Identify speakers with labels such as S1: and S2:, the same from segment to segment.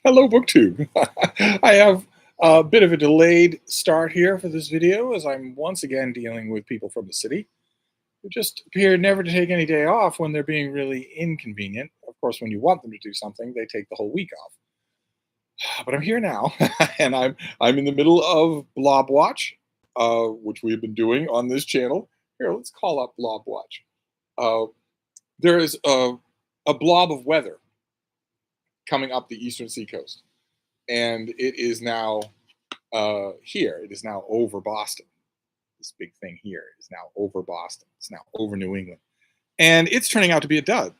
S1: Hello, BookTube. I have a bit of a delayed start here for this video as I'm once again dealing with people from the city who just appear never to take any day off when they're being really inconvenient. Of course, when you want them to do something, they take the whole week off. But I'm here now, and I'm in the middle of Blob Watch, which we've been doing on this channel. Here, let's call up Blob Watch. Uh, there is a blob of weather coming up the eastern seacoast, and it is now here. It is now over Boston. This big thing here is now over Boston. It's now over New England, and it's turning out to be a dud.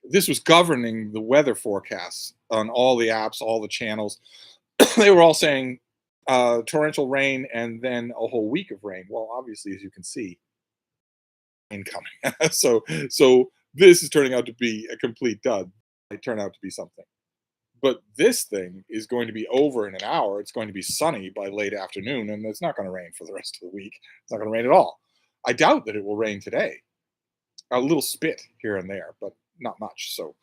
S1: This was governing the weather forecasts on all the apps, all the channels. They were all saying torrential rain and then a whole week of rain. Well, obviously, as you can see, rain coming. so this is turning out to be a complete dud. It turned out to be something. But this thing is going to be over in an hour. It's going to be sunny by late afternoon, and it's not going to rain for the rest of the week. It's not going to rain at all. I doubt that it will rain today. A little spit here and there, but not much. So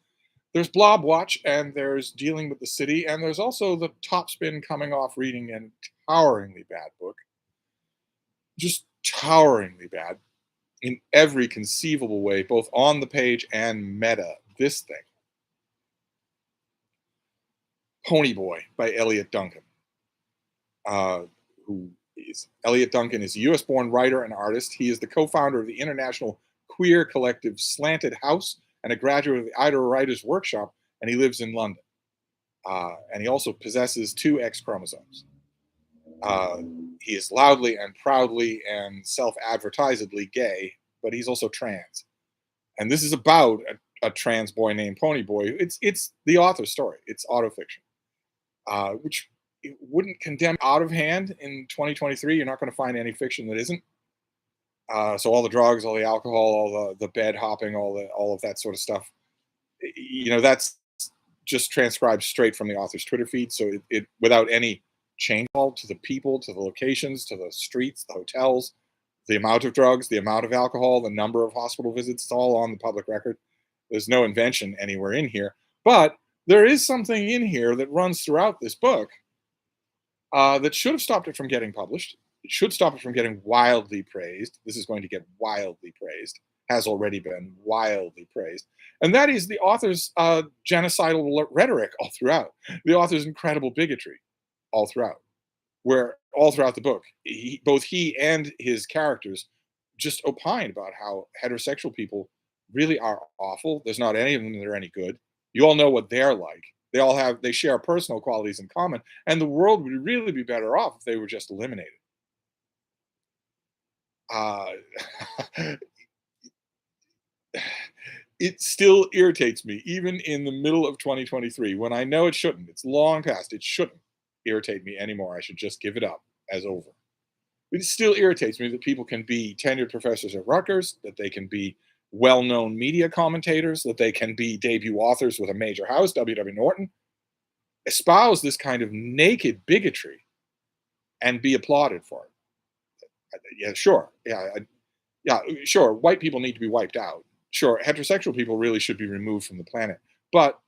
S1: there's Blob Watch, and there's dealing with the city, and there's also the top spin coming off reading a toweringly bad book. Just toweringly bad in every conceivable way, both on the page and meta. This thing. Pony Boy by Elliot Duncan. Elliot Duncan is a US-born writer and artist. He is the co-founder of the international queer collective Slanted House and a graduate of the Ida Writers Workshop, and he lives in London. And he also possesses 2 X chromosomes. He is loudly and proudly and self-advertisedly gay, but he's also trans. And this is about a trans boy named Pony Boy. It's the author's story. It's autofiction. Which it wouldn't condemn out of hand in 2023. You're not going to find any fiction that isn't. So all the drugs, all the alcohol, all the bed hopping, all of that sort of stuff, that's just transcribed straight from the author's Twitter feed. So it without any change to the people, to the locations, to the streets, the hotels, the amount of drugs, the amount of alcohol, the number of hospital visits, it's all on the public record. There's no invention anywhere in here, but there is something in here that runs throughout this book that should have stopped it from getting published. It should stop it from getting wildly praised. This is going to get wildly praised, has already been wildly praised. And that is the author's genocidal rhetoric all throughout, the author's incredible bigotry all throughout, where all throughout the book, both he and his characters just opine about how heterosexual people really are awful. There's not any of them that are any good. You all know what they're like. They share personal qualities in common, and the world would really be better off if they were just eliminated. It still irritates me, even in the middle of 2023, when I know it shouldn't. It's long past. It shouldn't irritate me anymore. I should just give it up as over. It still irritates me that people can be tenured professors at Rutgers, that they can be well-known media commentators, that they can be debut authors with a major house, W.W. Norton, espouse this kind of naked bigotry and be applauded for it. Yeah, sure. Yeah, sure. White people need to be wiped out. Sure, heterosexual people really should be removed from the planet. But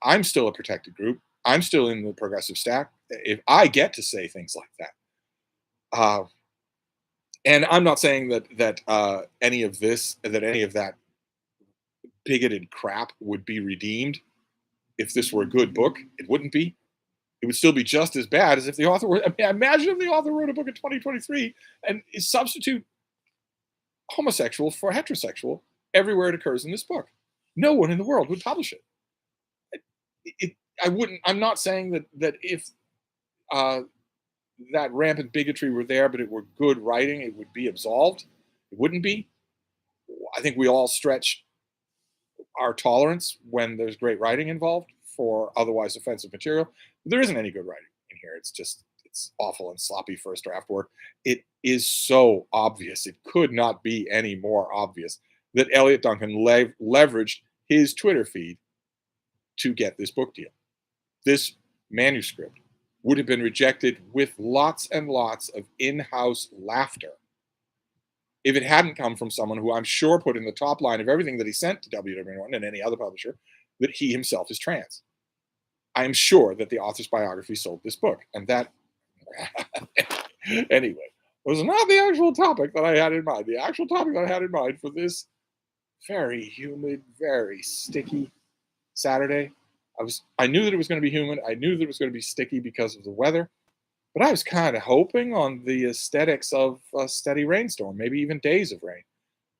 S1: I'm still a protected group. I'm still in the progressive stack. If I get to say things like that, and I'm not saying that any of that bigoted crap would be redeemed if this were a good book. It wouldn't be. It would still be just as bad as if the author were. I mean, imagine if the author wrote a book in 2023 and substitute homosexual for heterosexual everywhere it occurs in this book. No one in the world would publish it. I wouldn't. I'm not saying that if that rampant bigotry were there, but it were good writing, it would be absolved. It wouldn't be. I think we all stretch our tolerance when there's great writing involved for otherwise offensive material. But there isn't any good writing in here. It's awful and sloppy first draft work. It is so obvious. It could not be any more obvious that Elliot Duncan leveraged his Twitter feed to get this book deal. This manuscript would have been rejected with lots and lots of in-house laughter if it hadn't come from someone who I'm sure put in the top line of everything that he sent to W.W. Norton and any other publisher that he himself is trans. I'm sure that the author's biography sold this book. And that, anyway, was not the actual topic that I had in mind. The actual topic that I had in mind for this very humid, very sticky Saturday. I knew that it was going to be humid. I knew that it was going to be sticky because of the weather, but I was kind of hoping on the aesthetics of a steady rainstorm, maybe even days of rain.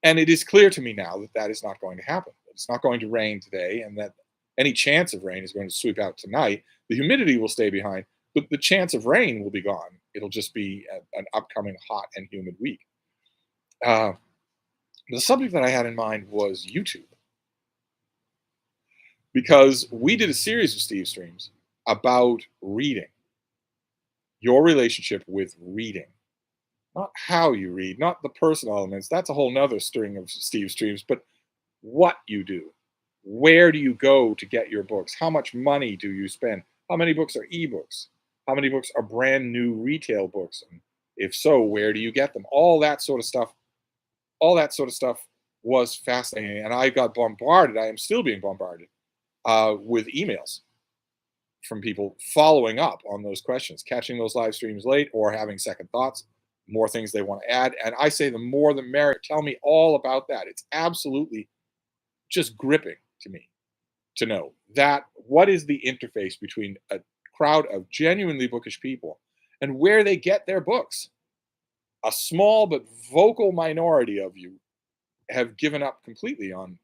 S1: And it is clear to me now that that is not going to happen. It's not going to rain today, and that any chance of rain is going to sweep out tonight. The humidity will stay behind, but the chance of rain will be gone. It'll just be an upcoming hot and humid week. Uh, the subject that I had in mind was YouTube, because we did a series of Steve streams about reading, your relationship with reading, not how you read, not the personal elements. That's a whole nother string of Steve streams, but what you do. Where do you go to get your books? How much money do you spend? How many books are ebooks? How many books are brand new retail books? And if so, where do you get them? All that sort of stuff was fascinating. And I got bombarded. I am still being bombarded with emails from people following up on those questions, catching those live streams late or having second thoughts, more things they want to add. And I say the more the merrier. Tell me all about that. It's absolutely just gripping to me to know that what is the interface between a crowd of genuinely bookish people and where they get their books. A small but vocal minority of you have given up completely on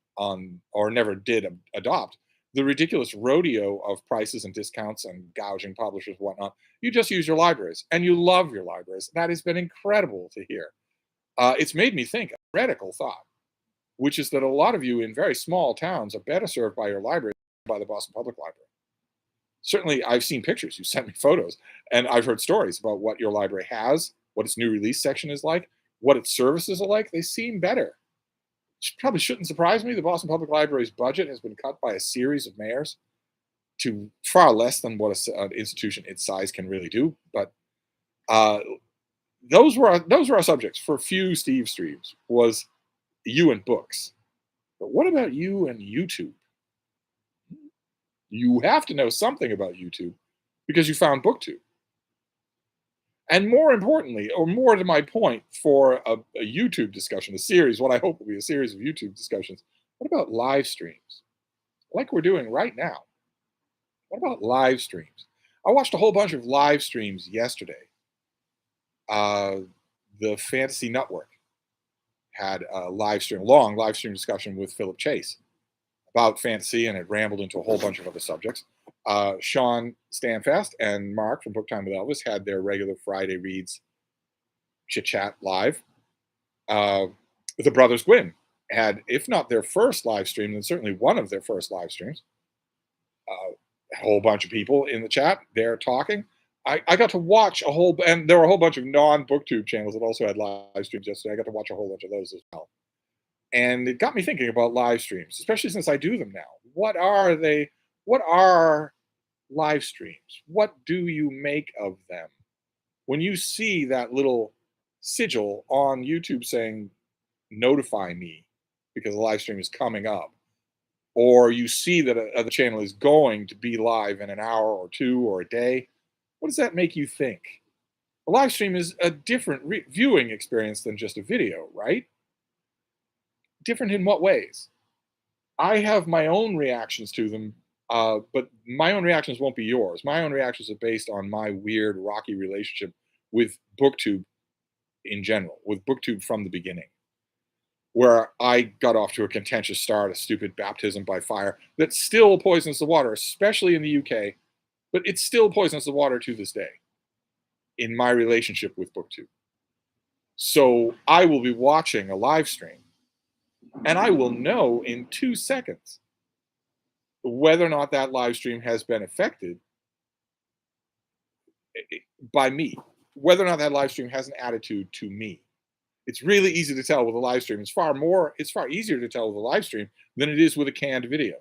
S1: or never did adopt the ridiculous rodeo of prices and discounts and gouging publishers and whatnot. You just use your libraries and you love your libraries. That has been incredible to hear. It's made me think a radical thought, which is that a lot of you in very small towns are better served by your library than by the Boston Public Library. Certainly, I've seen pictures. You sent me photos, and I've heard stories about what your library has, what its new release section is like, what its services are like. They seem better. Probably shouldn't surprise me. The Boston Public Library's budget has been cut by a series of mayors to far less than what an institution its size can really do. But uh, those were our subjects for a few Steve streams. Was you and books. But what about you and YouTube? You have to know something about YouTube because you found BookTube. And more importantly, or more to my point, for a YouTube discussion, a series, what I hope will be a series of YouTube discussions, what about live streams? Like we're doing right now. What about live streams? I watched a whole bunch of live streams yesterday. The Fantasy Network had a long live stream discussion with Philip Chase about fantasy, and it rambled into a whole bunch of other subjects. Sean Stanfast and Mark from Book Time with Elvis had their regular Friday reads chit chat live. The Brothers Gwynn had, if not their first live stream, then certainly one of their first live streams. A whole bunch of people in the chat there talking. I got to watch and there were a whole bunch of non-BookTube channels that also had live streams yesterday. I got to watch a whole bunch of those as well. And it got me thinking about live streams, especially since I do them now. What are they? What are live streams? What do you make of them? When you see that little sigil on YouTube saying, notify me because the live stream is coming up, or you see that the channel is going to be live in an hour or two or a day, what does that make you think? A live stream is a different viewing experience than just a video, right? Different in what ways? I have my own reactions to them, but my own reactions won't be yours. My own reactions are based on my weird, rocky relationship with BookTube in general, with BookTube from the beginning, where I got off to a contentious start, a stupid baptism by fire that still poisons the water, especially in the UK, but it still poisons the water to this day in my relationship with BookTube. So I will be watching a live stream, and I will know in 2 seconds whether or not that live stream has been affected by me, whether or not that live stream has an attitude to me. It's really easy to tell with a live stream. It's far easier to tell with a live stream than it is with a canned video.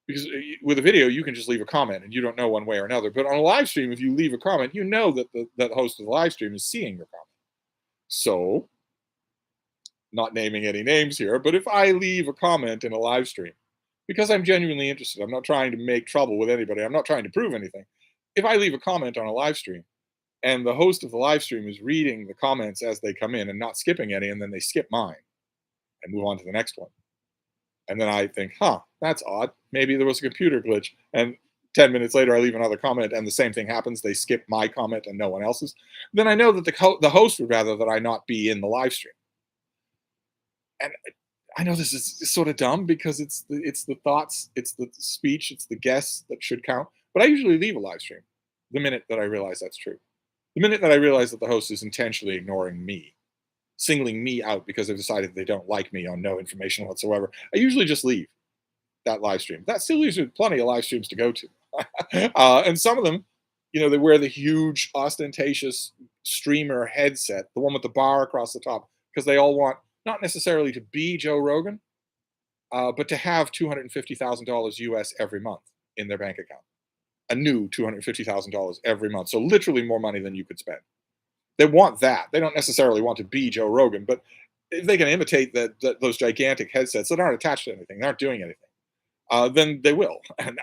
S1: Because with a video, you can just leave a comment and you don't know one way or another. But on a live stream, if you leave a comment, you know that the host of the live stream is seeing your comment. So, not naming any names here, but if I leave a comment in a live stream because I'm genuinely interested. I'm not trying to make trouble with anybody. I'm not trying to prove anything. If I leave a comment on a live stream and the host of the live stream is reading the comments as they come in and not skipping any, and then they skip mine and move on to the next one. And then I think, huh, that's odd. Maybe there was a computer glitch. And 10 minutes later, I leave another comment and the same thing happens. They skip my comment and no one else's. Then I know that the host would rather that I not be in the live stream. And I know this is sort of dumb because it's the thoughts, it's the speech, it's the guests that should count. But I usually leave a live stream the minute that I realize that's true. The minute that I realize that the host is intentionally ignoring me, singling me out because they've decided they don't like me on no information whatsoever, I usually just leave that live stream. That still leaves me plenty of live streams to go to. And some of them, they wear the huge, ostentatious streamer headset, the one with the bar across the top, because they all want not necessarily to be Joe Rogan, but to have $250,000 US every month in their bank account. A new $250,000 every month. So literally more money than you could spend. They want that. They don't necessarily want to be Joe Rogan, but if they can imitate those gigantic headsets that aren't attached to anything, they aren't doing anything, then they will. And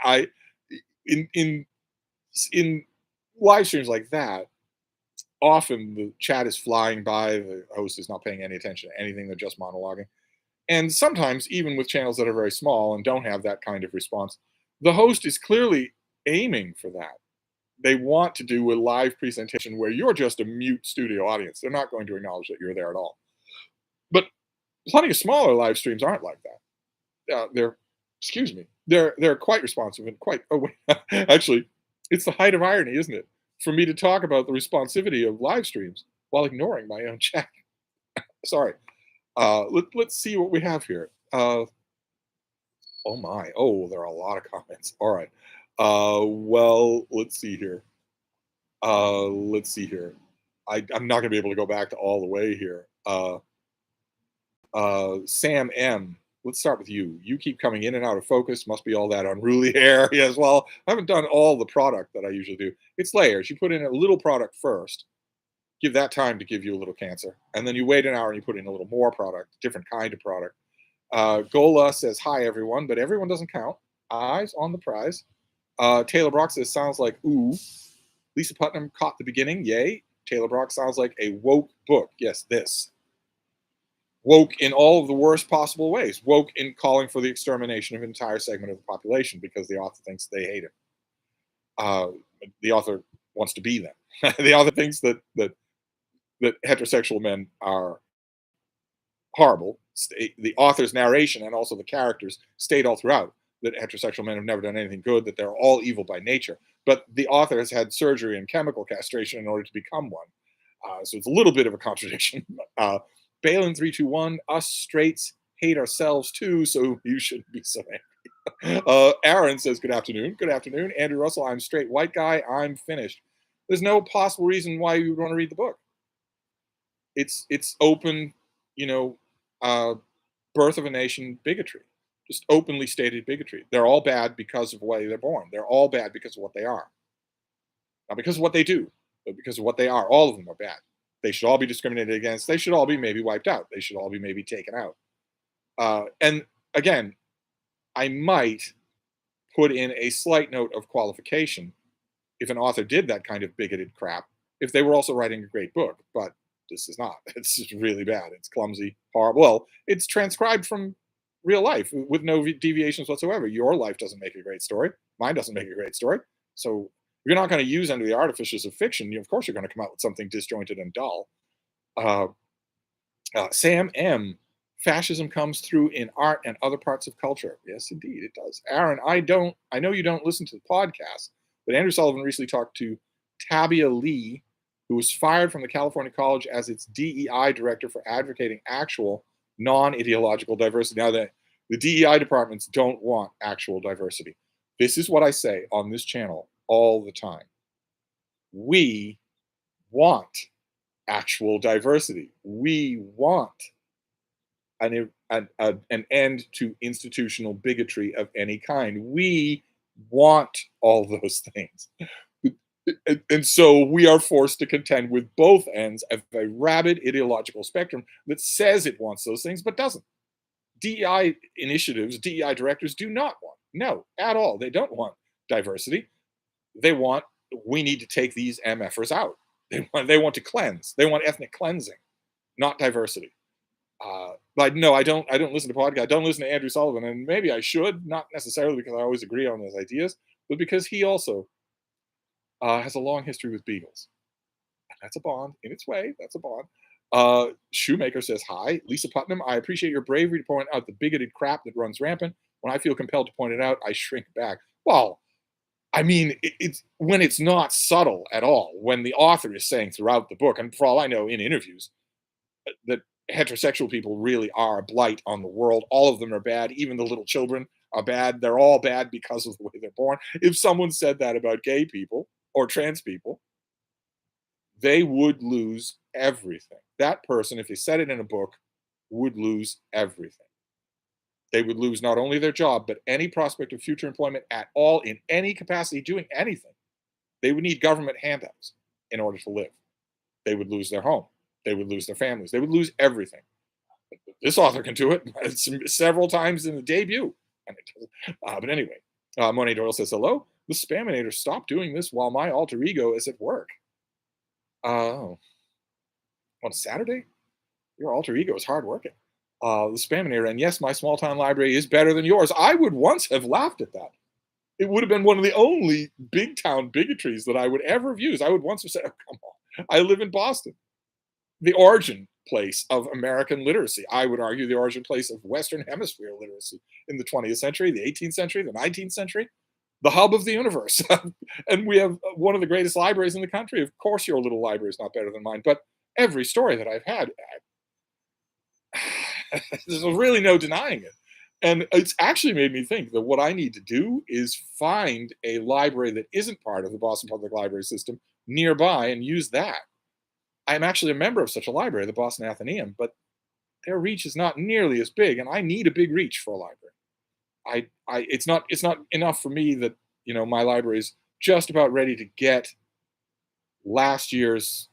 S1: in live streams like that, often the chat is flying by, the host is not paying any attention to anything, they're just monologuing. And sometimes, even with channels that are very small and don't have that kind of response, the host is clearly aiming for that. They want to do a live presentation where you're just a mute studio audience. They're not going to acknowledge that you're there at all. But plenty of smaller live streams aren't like that. They're quite responsive and quite. Oh, wait, actually, it's the height of irony, isn't it, for me to talk about the responsivity of live streams while ignoring my own chat. Sorry. Let's see what we have here. Oh my. Oh, there are a lot of comments. All right. Well, let's see here. I'm not going to be able to go back to all the way here. Sam M. Let's start with you. You keep coming in and out of focus. Must be all that unruly hair. Yes. Well, I haven't done all the product that I usually do. It's layers. You put in a little product first. Give that time to give you a little cancer, and then you wait an hour and you put in a little more product, different kind of product. Gola says hi everyone, but everyone doesn't count. Eyes on the prize. Taylor Brock says sounds like ooh. Lisa Putnam caught the beginning. Yay. Taylor Brock sounds like a woke book. Yes, this. Woke in all of the worst possible ways. Woke in calling for the extermination of an entire segment of the population because the author thinks they hate him. The author wants to be them. The author thinks that heterosexual men are horrible. The author's narration and also the characters state all throughout that heterosexual men have never done anything good, that they're all evil by nature. But the author has had surgery and chemical castration in order to become one. So it's a little bit of a contradiction. Balin321, us straights hate ourselves too, so you shouldn't be so angry. Aaron says, good afternoon. Good afternoon. Andrew Russell, I'm straight white guy. I'm finished. There's no possible reason why you would want to read the book. It's open, birth of a nation bigotry, just openly stated bigotry. They're all bad because of the way they're born. They're all bad because of what they are. Not because of what they do, but because of what they are. All of them are bad. They should all be discriminated against. They should all be maybe wiped out. They should all be maybe taken out. And again, I might put in a slight note of qualification if an author did that kind of bigoted crap, if they were also writing a great book. But this is not. It's just really bad. It's clumsy, horrible. Well, it's transcribed from real life with no deviations whatsoever. Your life doesn't make a great story. Mine doesn't make a great story. So if you're not going to use any of the artifices of fiction, of course you're going to come out with something disjointed and dull. Sam M. Fascism comes through in art and other parts of culture. Yes, indeed, it does. Aaron, I know you don't listen to the podcast, but Andrew Sullivan recently talked to Tabia Lee, who was fired from the California College as its DEI director for advocating actual non-ideological diversity. Now, the DEI departments don't want actual diversity. This is what I say on this channel all the time. We want actual diversity. We want an end to institutional bigotry of any kind. We want all those things. And so we are forced to contend with both ends of a rabid ideological spectrum that says it wants those things but doesn't. DEI initiatives, DEI directors do not want. No, at all. They don't want diversity. They want, we need to take these MFers out. They want to cleanse. They want ethnic cleansing, not diversity. But no, I don't listen to podcasts. I don't listen to Andrew Sullivan, and maybe I should, not necessarily because I always agree on those ideas, but because he also has a long history with beagles. That's a bond in its way. That's a bond. Shoemaker says, hi. Lisa Putnam, I appreciate your bravery to point out the bigoted crap that runs rampant. When I feel compelled to point it out, I shrink back. Well, I mean, it's when it's not subtle at all, when the author is saying throughout the book, and for all I know, in interviews, that heterosexual people really are a blight on the world. All of them are bad. Even the little children are bad. They're all bad because of the way they're born. If someone said that about gay people or trans people, they would lose everything. That person, if they said it in a book, would lose everything. They would lose not only their job, but any prospect of future employment at all in any capacity doing anything. They would need government handouts in order to live. They would lose their home. They would lose their families. They would lose everything. This author can do it several times in the debut. But anyway, Monet Doyle says, hello. The Spaminator stopped doing this while my alter ego is at work. Oh, on Saturday? Your alter ego is hardworking. The Spaminator, and yes, my small town library is better than yours. I would once have laughed at that. It would have been one of the only big town bigotries that I would ever have used. I would once have said, oh, come on, I live in Boston. The origin place of American literacy. I would argue the origin place of Western Hemisphere literacy in the 20th century, the 18th century, the 19th century, the hub of the universe. And we have one of the greatest libraries in the country. Of course, your little library is not better than mine, but every story that I've had, there's really no denying it. And it's actually made me think that what I need to do is find a library that isn't part of the Boston Public Library system nearby and use that. I'm actually a member of such a library, the Boston Athenaeum, but their reach is not nearly as big, and I need a big reach for a library. It's not enough for me that my library is just about ready to get last year's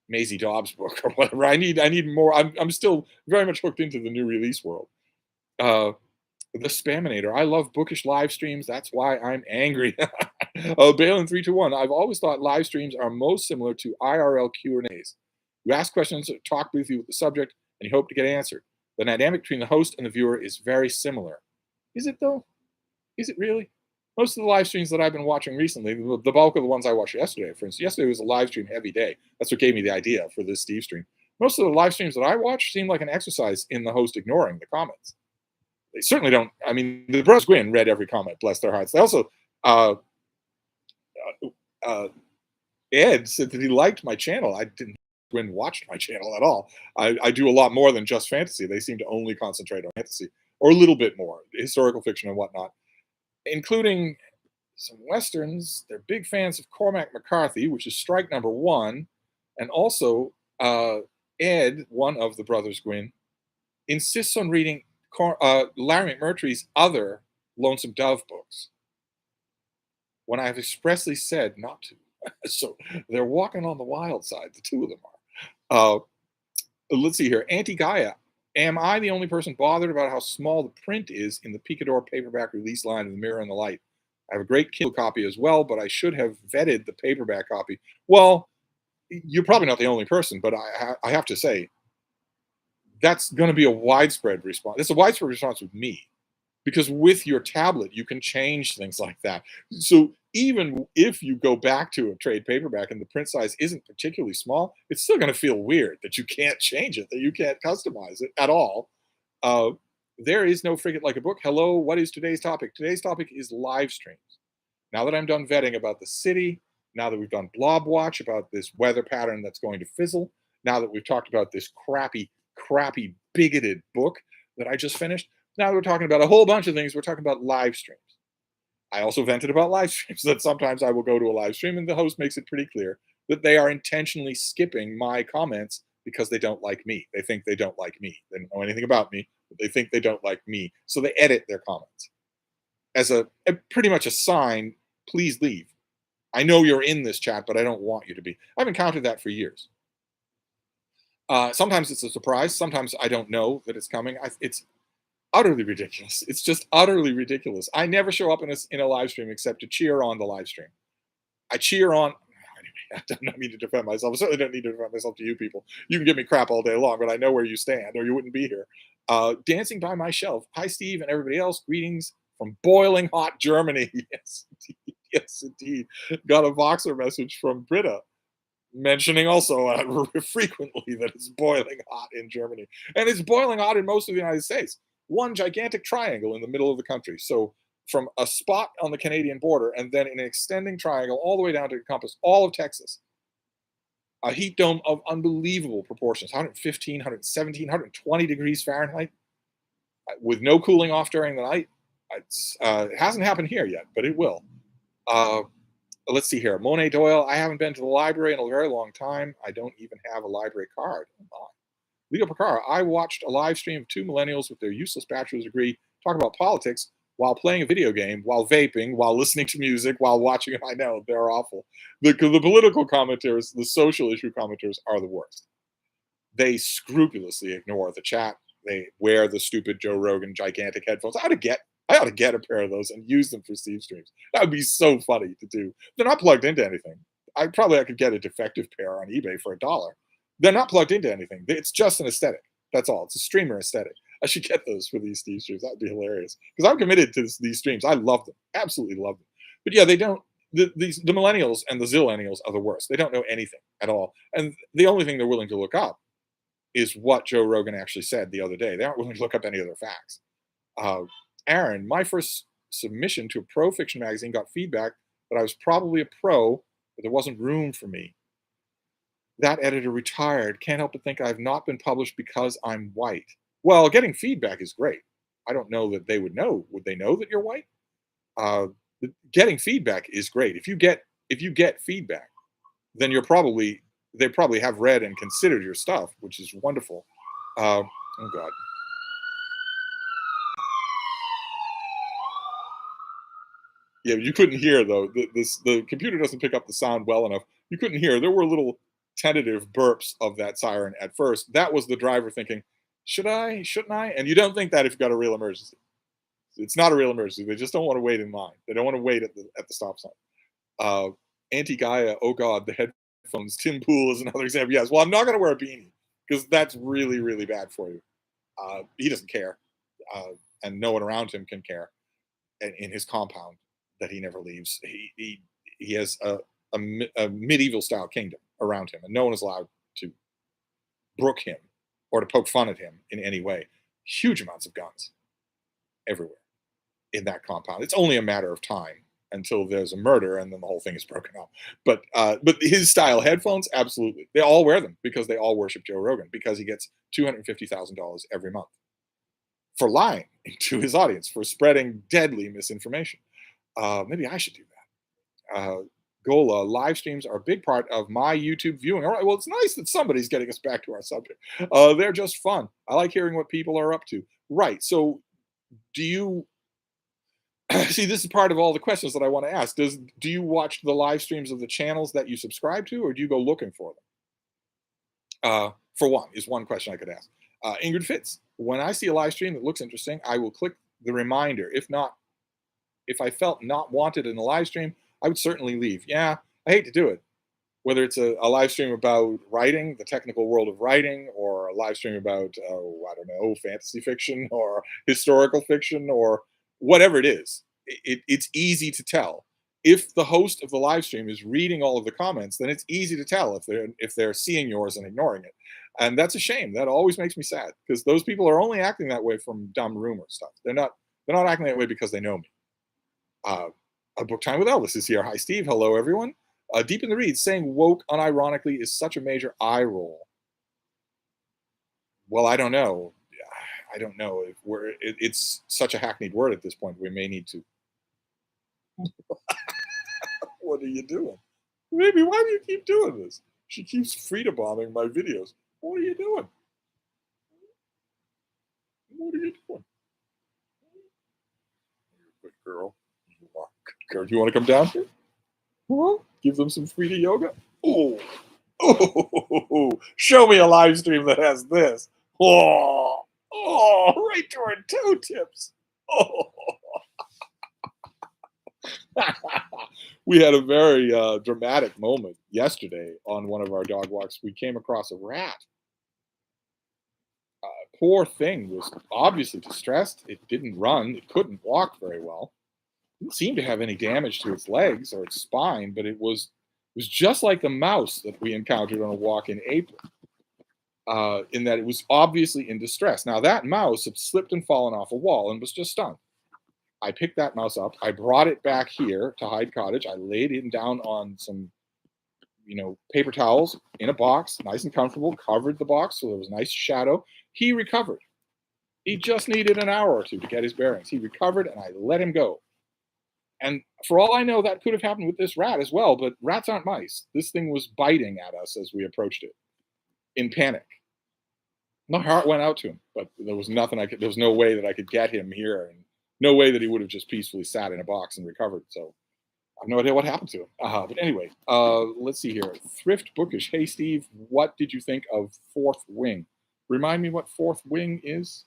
S1: Maisie Dobbs book or whatever. I need more. I'm still very much hooked into the new release world. The Spaminator. I love bookish live streams. That's why I'm angry. Balin 321. I've always thought live streams are most similar to IRL Q&As. You ask questions, talk briefly with the subject, and you hope to get answered. The dynamic between the host and the viewer is very similar. Is it though? Is it really? Most of the live streams that I've been watching recently, the bulk of the ones I watched yesterday, for instance, yesterday was a live stream heavy day. That's what gave me the idea for this Stevestream. Most of the live streams that I watched seem like an exercise in the host ignoring the comments. They certainly don't. I mean, the Bros Gwyn read every comment, bless their hearts. They also, Ed said that he liked my channel. I didn't. Gwyn watched my channel at all. I do a lot more than just fantasy. They seem to only concentrate on fantasy, or a little bit more, historical fiction and whatnot, including some Westerns. They're big fans of Cormac McCarthy, which is strike number one. And also, Ed, one of the brothers Gwyn, insists on reading Larry McMurtry's other Lonesome Dove books when I have expressly said not to. So they're walking on the wild side, the two of them are. Let's see here. Anti-Gaia. Am I the only person bothered about how small the print is in the Picador paperback release line of The Mirror and the Light? I have a great Kindle copy as well, but I should have vetted the paperback copy. Well, you're probably not the only person, but I have to say, that's going to be a widespread response. It's a widespread response with me, because with your tablet, you can change things like that. So even if you go back to a trade paperback and the print size isn't particularly small, it's still going to feel weird that you can't change it, that you can't customize it at all. There is no Frigate Like a Book. Hello, what is today's topic? Today's topic is live streams. Now that I'm done vetting about the city, now that we've done Blob Watch about this weather pattern that's going to fizzle, now that we've talked about this crappy, bigoted book that I just finished, now that we're talking about a whole bunch of things, we're talking about live streams. I also vented about live streams, that sometimes I will go to a live stream and the host makes it pretty clear that they are intentionally skipping my comments because they don't like me. They think they don't like me. They don't know anything about me, but they think they don't like me. So they edit their comments as a pretty much a sign, please leave. I know you're in this chat, but I don't want you to be. I've encountered that for years. Sometimes it's a surprise. Sometimes I don't know that it's coming. Utterly ridiculous. It's just utterly ridiculous. I never show up in a live stream except to cheer on the live stream. I cheer on. I don't need to defend myself. I certainly don't need to defend myself to you people. You can give me crap all day long, but I know where you stand, or you wouldn't be here. Dancing by my shelf. Hi, Steve, and everybody else. Greetings from boiling hot Germany. Yes, indeed. Yes, indeed. Got a Voxer message from Britta mentioning also frequently that it's boiling hot in Germany. And it's boiling hot in most of the United States. One gigantic triangle in the middle of the country. So from a spot on the Canadian border and then an extending triangle all the way down to encompass all of Texas. A heat dome of unbelievable proportions, 115, 117, 120 degrees Fahrenheit, with no cooling off during the night. It hasn't happened here yet, but it will. Let's see here. Monet Doyle, I haven't been to the library in a very long time. I don't even have a library card. Leo Picard, I watched a live stream of two millennials with their useless bachelor's degree talk about politics while playing a video game, while vaping, while listening to music, while watching it. I know, they're awful. The political commenters, the social issue commenters are the worst. They scrupulously ignore the chat. They wear the stupid Joe Rogan gigantic headphones. I ought to get a pair of those and use them for Steve streams. That would be so funny to do. They're not plugged into anything. I could get a defective pair on eBay for $1. They're not plugged into anything. It's just an aesthetic. That's all. It's a streamer aesthetic. I should get those for these Steve streams. That would be hilarious. Because I'm committed to these streams. I love them. Absolutely love them. But yeah, they don't. The millennials and the zillennials are the worst. They don't know anything at all. And the only thing they're willing to look up is what Joe Rogan actually said the other day. They aren't willing to look up any other facts. Aaron, my first submission to a pro fiction magazine got feedback that I was probably a pro, but there wasn't room for me. That editor retired. Can't help but think I've not been published because I'm white. Well, getting feedback is great. I don't know that they would know. Would they know that you're white? Getting feedback is great. If you get feedback, then they probably have read and considered your stuff, which is wonderful. Oh God. Yeah, you couldn't hear though. The computer doesn't pick up the sound well enough. You couldn't hear. There were little tentative burps of that siren at first. That was the driver thinking, should I? Shouldn't I? And you don't think that if you've got a real emergency. It's not a real emergency. They just don't want to wait in line. They don't want to wait at the stop sign. Anti-Gaia, oh God, the headphones. Tim Pool is another example. Yes, well, I'm not going to wear a beanie because that's really, really bad for you. He doesn't care. And no one around him can care in his compound that he never leaves. He has a medieval style kingdom around him, and no one is allowed to brook him or to poke fun at him in any way. Huge amounts of guns everywhere in that compound. It's only a matter of time until there's a murder, and then the whole thing is broken up. But his style headphones, absolutely, they all wear them because they all worship Joe Rogan because he gets $250,000 every month for lying to his audience, for spreading deadly misinformation. Maybe I should do that. Gola, live streams are a big part of my YouTube viewing. All right, well, it's nice that somebody's getting us back to our subject. They're just fun. I like hearing what people are up to. Right. So do you see, this is part of all the questions that I want to ask. Do you watch the live streams of the channels that you subscribe to, or do you go looking for them? For one, is one question I could ask. Ingrid Fitz, when I see a live stream that looks interesting, I will click the reminder. If I felt not wanted in the live stream, I would certainly leave. Yeah, I hate to do it. Whether it's a live stream about writing, the technical world of writing, or a live stream about, I don't know, fantasy fiction or historical fiction or whatever it is, it's easy to tell. If the host of the live stream is reading all of the comments, then it's easy to tell if they're seeing yours and ignoring it. And that's a shame. That always makes me sad because those people are only acting that way from dumb rumor stuff. They're not acting that way because they know me. A Book Time with Elvis is here. Hi, Steve. Hello, everyone. Deep in the Reads, saying woke unironically is such a major eye roll. Well, I don't know. I don't know if it's such a hackneyed word at this point. We may need to. What are you doing? Maybe why do you keep doing this? She keeps freedom bombing my videos. What are you doing? What are you doing? You're a good girl. Do you want to come down here? Huh? Give them some free yoga? Oh, show me a live stream that has this. Oh, Oh, right to our toe tips. Oh. We had a very dramatic moment yesterday on one of our dog walks. We came across a rat. Poor thing was obviously distressed. It didn't run. It couldn't walk very well. Didn't seem to have any damage to its legs or its spine, but it was just like the mouse that we encountered on a walk in April. In that it was obviously in distress. Now that mouse had slipped and fallen off a wall and was just stunned. I picked that mouse up. I brought it back here to Hyde Cottage. I laid him down on some, paper towels in a box, nice and comfortable, covered the box so there was nice shadow. He recovered. He just needed an hour or two to get his bearings. He recovered and I let him go. And for all I know, that could have happened with this rat as well, but rats aren't mice. This thing was biting at us as we approached it in panic. My heart went out to him, but there was nothing there was no way that I could get him here, and no way that he would have just peacefully sat in a box and recovered. So I have no idea what happened to him. But anyway, let's see here. Thrift Bookish. Hey, Steve, what did you think of Fourth Wing? Remind me what Fourth Wing is?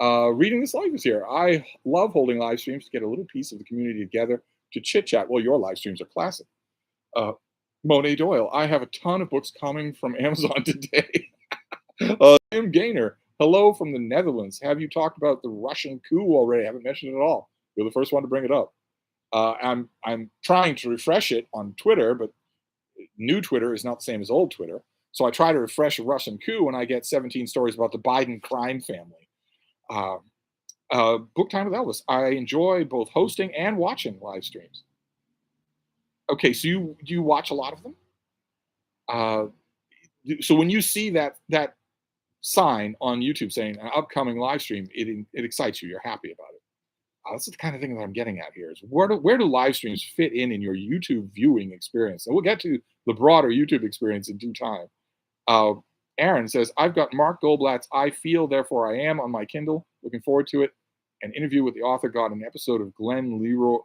S1: Reading This Life is here. I love holding live streams to get a little piece of the community together to chit chat. Well, your live streams are classic. Monet Doyle. I have a ton of books coming from Amazon today. Tim Gaynor. Hello from the Netherlands. Have you talked about the Russian coup already? I haven't mentioned it at all. You're the first one to bring it up. I'm trying to refresh it on Twitter, but new Twitter is not the same as old Twitter. So I try to refresh a Russian coup, and I get 17 stories about the Biden crime family. Book Time with Elvis. I enjoy both hosting and watching live streams. Okay, so you watch a lot of them? Uh, so when you see that sign on YouTube saying an upcoming live stream, it excites you. You're happy about it. That's the kind of thing that I'm getting at here. Is where do live streams fit in your YouTube viewing experience? And we'll get to the broader YouTube experience in due time. Uh, Aaron says, I've got Mark Goldblatt's I Feel, Therefore I Am on my Kindle. Looking forward to it. An interview with the author got an episode of Glenn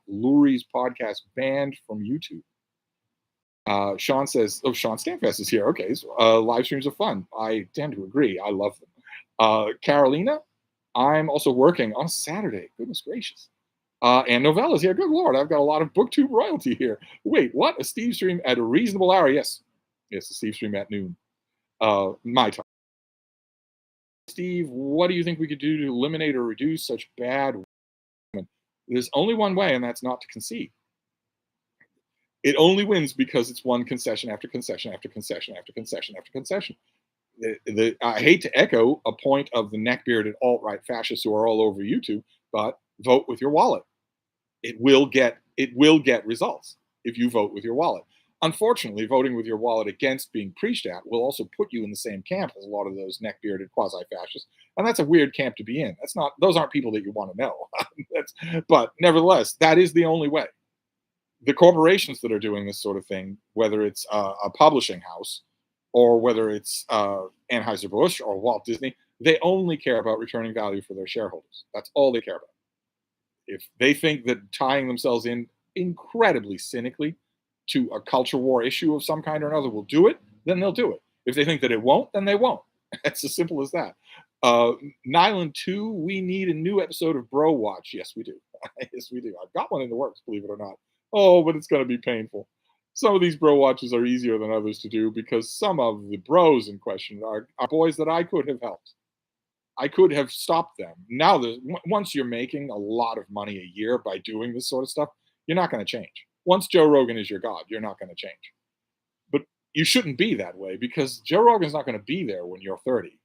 S1: Lurie's podcast banned from YouTube. Sean says, Sean Stanfest is here. Okay, so live streams are fun. I tend to agree. I love them. Carolina, I'm also working on Saturday. Goodness gracious. And novellas here. Good Lord, I've got a lot of BookTube royalty here. Wait, what? A Stevestream at a reasonable hour? Yes, a Stevestream at noon. My time. Steve, what do you think we could do to eliminate or reduce such bad women? There's only one way, and that's not to concede. It only wins because it's one concession after concession after concession after concession after concession. I hate to echo a point of the neck-bearded alt-right fascists who are all over YouTube, but vote with your wallet. It will get results if you vote with your wallet. Unfortunately, voting with your wallet against being preached at will also put you in the same camp as a lot of those neck-bearded quasi-fascists, and that's a weird camp to be in. Those aren't people that you want to know. But nevertheless, that is the only way. The corporations that are doing this sort of thing, whether it's a publishing house or whether it's Anheuser-Busch or Walt Disney, they only care about returning value for their shareholders. That's all they care about. If they think that tying themselves in incredibly cynically to a culture war issue of some kind or another will do it, then they'll do it. If they think that it won't, then they won't. It's as simple as that. Nyland 2, we need a new episode of Bro Watch. Yes, we do. Yes, we do. I've got one in the works, believe it or not. Oh, but it's going to be painful. Some of these bro watches are easier than others to do because some of the bros in question are boys that I could have helped. I could have stopped them. Now, once you're making a lot of money a year by doing this sort of stuff, you're not going to change. Once Joe Rogan is your god, you're not going to change. But you shouldn't be that way because Joe Rogan's not going to be there when you're 30.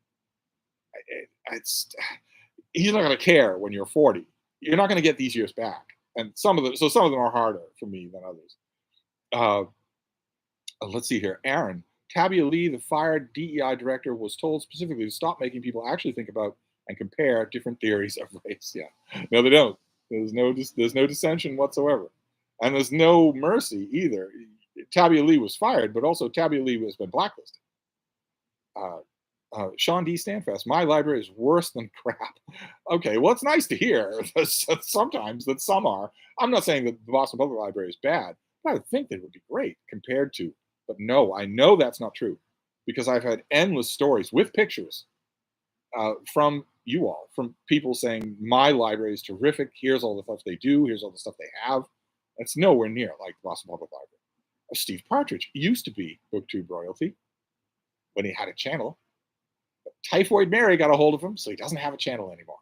S1: He's not going to care when you're 40. You're not going to get these years back. And some of them are harder for me than others. Let's see here. Aaron, Tabia Lee, the fired DEI director, was told specifically to stop making people actually think about and compare different theories of race. Yeah, no, they don't. There's no dissension whatsoever, and there's no mercy either. Tabia Lee was fired, but also Tabia Lee has been blacklisted. Sean D. Stanfest, my library is worse than crap. Okay, well, it's nice to hear sometimes that some are. I'm not saying that the Boston Public Library is bad, but I would think that it would be great compared to. But no, I know that's not true because I've had endless stories with pictures from you all, from people saying my library is terrific. Here's all the stuff they do. Here's all the stuff they have. It's nowhere near like the Boston Public Library. Steve Partridge used to be BookTube royalty when he had a channel. Typhoid Mary got a hold of him, so he doesn't have a channel anymore.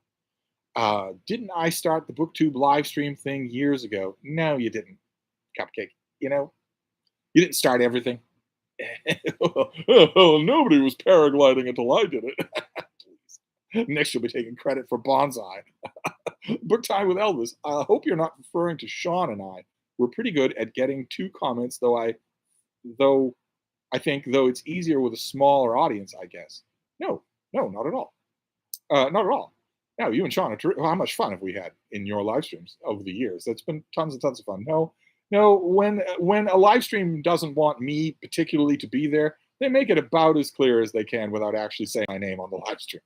S1: Didn't I start the BookTube live stream thing years ago? No, you didn't. Cupcake. You know, you didn't start everything. Oh, nobody was paragliding until I did it. Next, you'll be taking credit for Bonsai. Book time with Elvis. I hope you're not referring to Sean and I. We're pretty good at getting 2 comments, though I think it's easier with a smaller audience, I guess. No, not at all. Not at all. No, you and Sean are how much fun have we had in your live streams over the years? That's been tons and tons of fun. No, when a live stream doesn't want me particularly to be there, they make it about as clear as they can without actually saying my name on the live stream.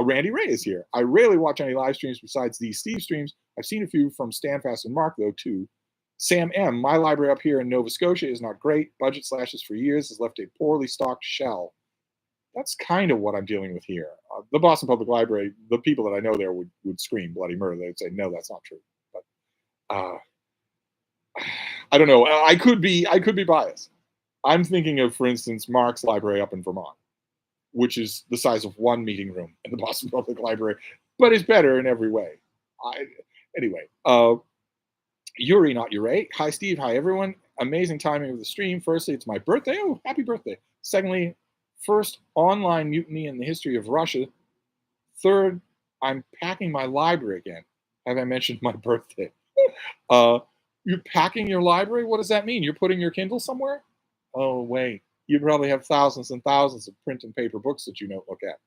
S1: Randy Ray is here. I rarely watch any live streams besides these Steve streams. I've seen a few from Stanfast and Mark, though, too. Sam M. My library up here in Nova Scotia is not great. Budget slashes for years has left a poorly stocked shell. That's kind of what I'm dealing with here. The Boston Public Library, the people that I know there would scream bloody murder. They'd say, no, that's not true. But I don't know. I could be biased. I'm thinking of, for instance, Mark's library up in Vermont, which is the size of one meeting room in the Boston Public Library, but is better in every way. Anyway, Yuri, not Ure. Hi, Steve. Hi, everyone. Amazing timing of the stream. Firstly, it's my birthday. Oh, happy birthday. Secondly, first online mutiny in the history of Russia. Third, I'm packing my library again. Have I mentioned my birthday? You're packing your library? What does that mean? You're putting your Kindle somewhere? Oh, wait. You probably have thousands and thousands of print and paper books that you don't look at.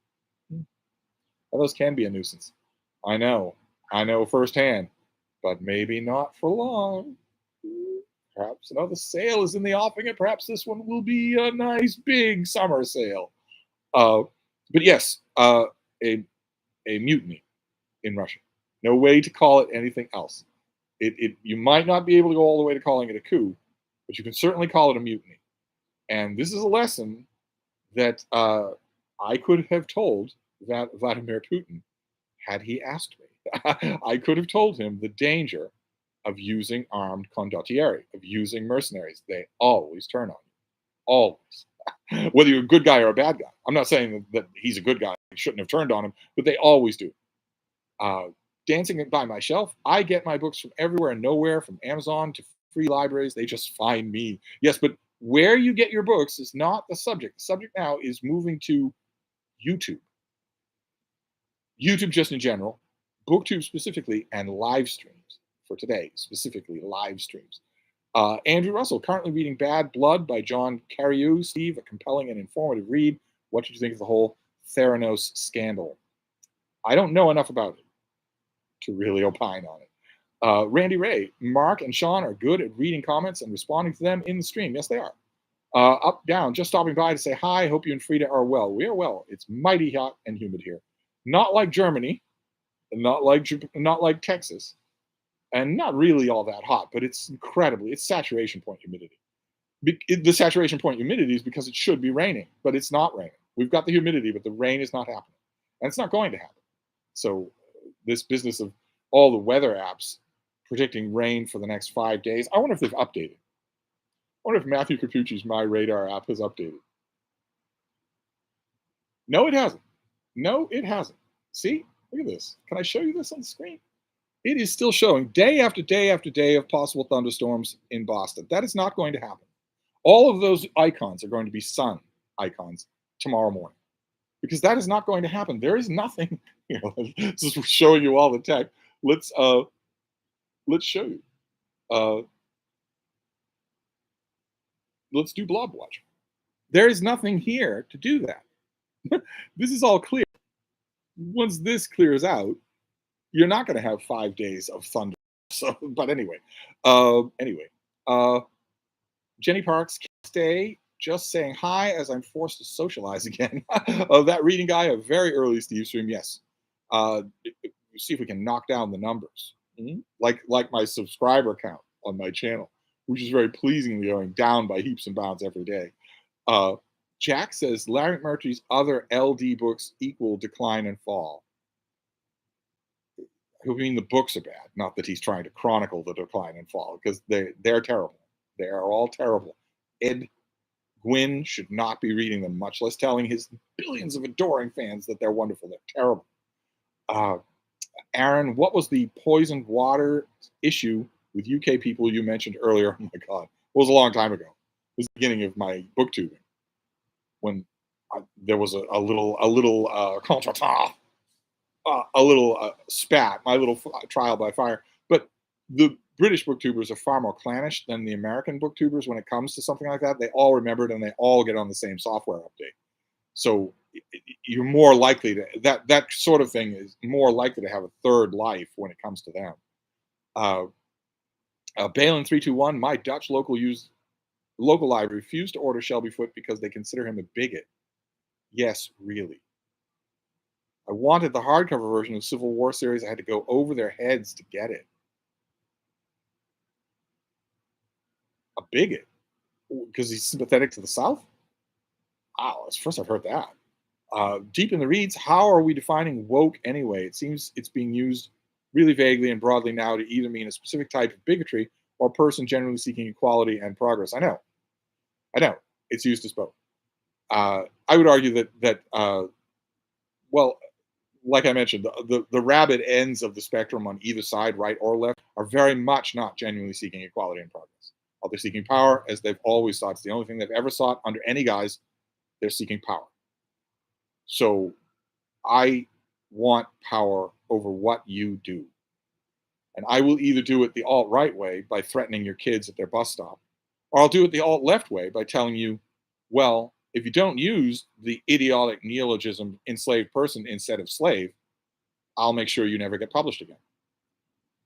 S1: Well, those can be a nuisance. I know firsthand, but maybe not for long. Perhaps another sale is in the offing, and perhaps this one will be a nice big summer sale. But yes, a mutiny in Russia. No way to call it anything else. You might not be able to go all the way to calling it a coup, but you can certainly call it a mutiny. And this is a lesson that I could have told that Vladimir Putin had he asked me. I could have told him the danger of using armed condottieri, of using mercenaries. They always turn on you. Always. Whether you're a good guy or a bad guy. I'm not saying that he's a good guy. He shouldn't have turned on him, but they always do. Dancing by my shelf, I get my books from everywhere and nowhere, from Amazon to free libraries. They just find me. Yes, but where you get your books is not the subject. The subject now is moving to YouTube. YouTube just in general, BookTube specifically, and live streams for today, specifically live streams. Andrew Russell, currently reading Bad Blood by John Carreyrou. Steve, a compelling and informative read. What did you think of the whole Theranos scandal? I don't know enough about it to really opine on it. Randy Ray, Mark and Sean are good at reading comments and responding to them in the stream. Yes, they are. Up, down, just stopping by to say hi. Hope you and Frida are well. We are well. It's mighty hot and humid here. Not like Germany, not like Texas, and not really all that hot, but it's saturation point humidity. The saturation point humidity is because it should be raining, but it's not raining. We've got the humidity, but the rain is not happening, and it's not going to happen. So this business of all the weather apps predicting rain for the next 5 days, I wonder if they've updated. I wonder if Matthew Capucci's My Radar app has updated. No, it hasn't. No, it hasn't. See? Look at this. Can I show you this on the screen? It is still showing day after day after day of possible thunderstorms in Boston. That is not going to happen. All of those icons are going to be sun icons tomorrow morning, because that is not going to happen. There is nothing. This is showing you all the tech. Let's show you. Let's do Blob Watch. There is nothing here to do that. This is all clear. Once this clears out, you're not going to have 5 days of thunder. So, but anyway, Jenny Parks, stay. Just saying hi as I'm forced to socialize again. That reading guy, a very early Steve stream. Yes. See if we can knock down the numbers. Like my subscriber count on my channel, which is very pleasingly going down by heaps and bounds every day. Jack says Larry McMurtry's other LD books equal Decline and Fall. I mean the books are bad, not that he's trying to chronicle the decline and fall, because they're terrible. They are all terrible. Ed Gwynn should not be reading them, much less telling his billions of adoring fans that they're wonderful. They're terrible. Uh, Aaron, what was the poisoned water issue with UK people you mentioned earlier? Oh my God, it was a long time ago. It was the beginning of my booktubing when there was a little contretemps, a little spat, my little trial by fire. But the British booktubers are far more clannish than the American booktubers when it comes to something like that. They all remember it and they all get on the same software update. So you're more likely to that sort of thing is more likely to have a third life when it comes to them. Uh, Balin 321, my Dutch local library refused to order Shelby Foote because they consider him a bigot. Yes, really. I wanted the hardcover version of Civil War series. I had to go over their heads to get it. A bigot because he's sympathetic to the South. Wow, that's the first I've heard that. Deep in the reads, how are we defining woke anyway? It seems it's being used really vaguely and broadly now to either mean a specific type of bigotry or a person generally seeking equality and progress. I know, it's used as both. I would argue that well, like I mentioned, the rabid ends of the spectrum on either side, right or left, are very much not genuinely seeking equality and progress. They're seeking power, as they've always thought. It's the only thing they've ever sought under any guise. They're seeking power. So I want power over what you do. And I will either do it the alt right way by threatening your kids at their bus stop, or I'll do it the alt left way by telling you, well, if you don't use the idiotic neologism enslaved person instead of slave, I'll make sure you never get published again.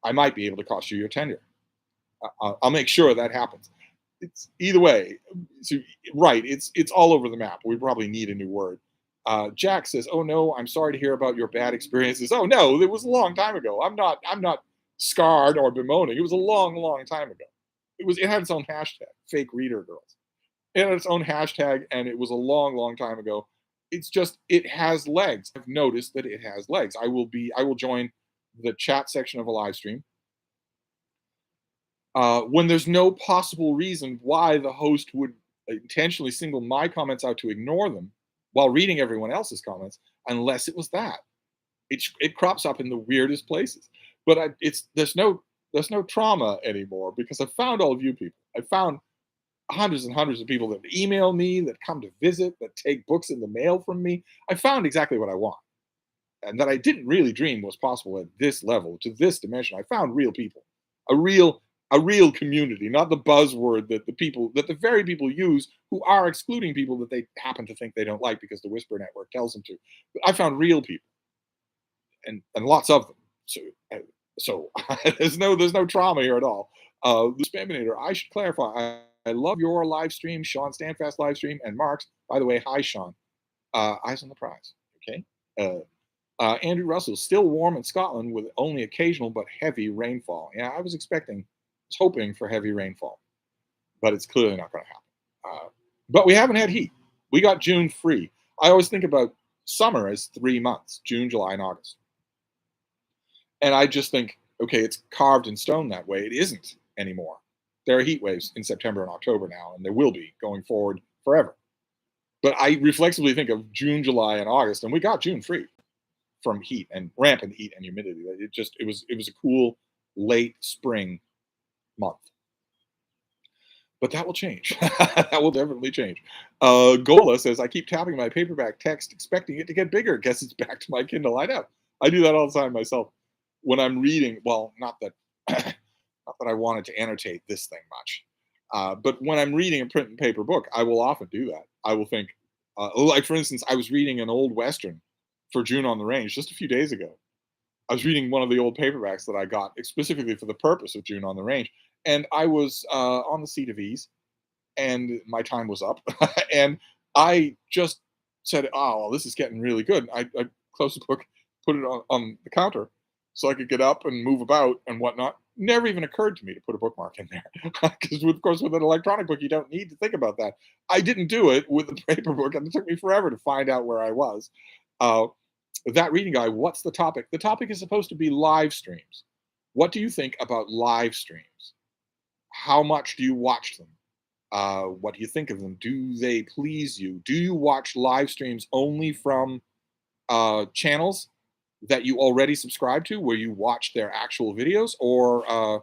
S1: I might be able to cost you your tenure. I'll make sure that happens. It's either way. So, right. It's all over the map. We probably need a new word. Jack says, "Oh no, I'm sorry to hear about your bad experiences." Oh no, it was a long time ago. I'm not scarred or bemoaning. It was a long, long time ago. It had its own hashtag, fake reader girls. It had its own hashtag, and it was a long, long time ago. It's just it has legs. I've noticed that it has legs. I will join the chat section of a live stream when there's no possible reason why the host would intentionally single my comments out to ignore them while reading everyone else's comments, unless it was that. It crops up in the weirdest places. But there's no trauma anymore because I found all of you people. I found hundreds and hundreds of people that email me, that come to visit, that take books in the mail from me. I found exactly what I want, and that I didn't really dream was possible at this level, to this dimension. I found real people, a real a real community, not the buzzword that the very people use who are excluding people that they happen to think they don't like because the Whisper Network tells them to. But I found real people and lots of them. So there's no trauma here at all. The Spaminator, I should clarify. I love your live stream, Sean Standfast live stream, and Mark's. By the way, hi Sean. Eyes on the prize. Okay. Andrew Russell, still warm in Scotland with only occasional but heavy rainfall. Yeah, I was hoping for heavy rainfall, but it's clearly not going to happen. But we haven't had heat. We got June free. I always think about summer as 3 months: June, July, and August. And I just think, okay, it's carved in stone that way. It isn't anymore. There are heat waves in September and October now, and there will be going forward forever. But I reflexively think of June, July, and August, and we got June free from heat and rampant heat and humidity. It was a cool late spring month. But that will change. That will definitely change. Gola says, I keep tapping my paperback text, expecting it to get bigger. Guess it's back to my Kindle. I know. I do that all the time myself. When I'm reading, well, not that I wanted to annotate this thing much. But when I'm reading a print and paper book, I will often do that. I will think, like for instance, I was reading an old Western for June on the Range just a few days ago. I was reading one of the old paperbacks that I got specifically for the purpose of June on the Range. And I was on the seat of ease, and my time was up. And I just said, oh, well, this is getting really good. I closed the book, put it on the counter so I could get up and move about and whatnot. Never even occurred to me to put a bookmark in there because, of course, with an electronic book, you don't need to think about that. I didn't do it with the paper book, and it took me forever to find out where I was. Uh, that reading guy, what's the topic? The topic is supposed to be live streams. What do you think about live streams? How much do you watch them? What do you think of them? Do they please you? Do you watch live streams only from channels that you already subscribe to, where you watch their actual videos, or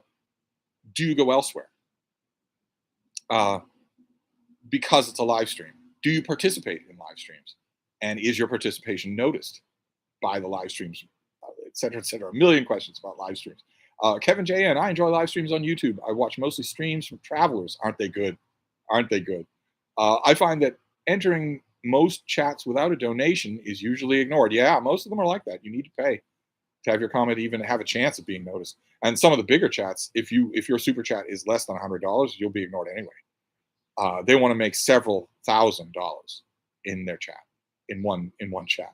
S1: do you go elsewhere uh, because it's a live stream? Do you participate in live streams, and is your participation noticed by the live streams, et cetera, et cetera? A million questions about live streams. Kevin J.N., I enjoy live streams on YouTube. I watch mostly streams from travelers. Aren't they good? Aren't they good? I find that entering most chats without a donation is usually ignored. Yeah, most of them are like that. You need to pay to have your comment even have a chance of being noticed. And some of the bigger chats, if your super chat is less than $100, you'll be ignored anyway. They want to make several $1,000s in their chat, in one chat.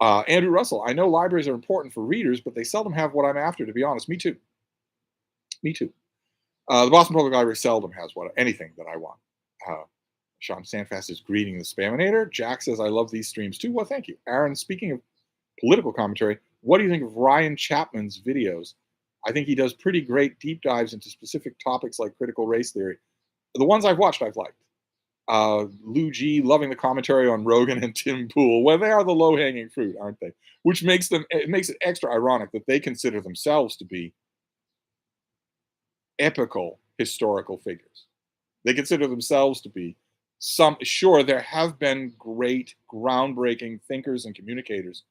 S1: Andrew Russell, I know libraries are important for readers, but they seldom have what I'm after, to be honest. Me too. Me too. The Boston Public Library seldom has anything that I want. Sean Sandfast is greeting the Spaminator. Jack says, I love these streams too. Well, thank you. Aaron, speaking of political commentary, what do you think of Ryan Chapman's videos? I think he does pretty great deep dives into specific topics like critical race theory. The ones I've watched, I've liked. Lou G, loving the commentary on Rogan and Tim Pool. Well, they are the low-hanging fruit, aren't they? Which makes it extra ironic that they consider themselves to be epical historical figures. They consider themselves to be sure, there have been great, groundbreaking thinkers and communicators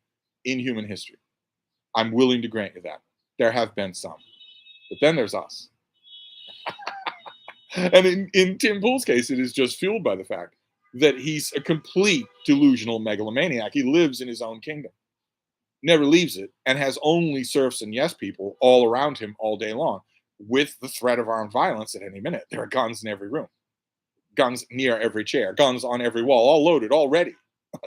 S1: in human history. I'm willing to grant you that. There have been some. But then there's us. And in Tim Pool's case, it is just fueled by the fact that he's a complete delusional megalomaniac. He lives in his own kingdom, never leaves it, and has only serfs and yes people all around him all day long, with the threat of armed violence at any minute. There are guns in every room, guns near every chair, guns on every wall, all loaded, all ready.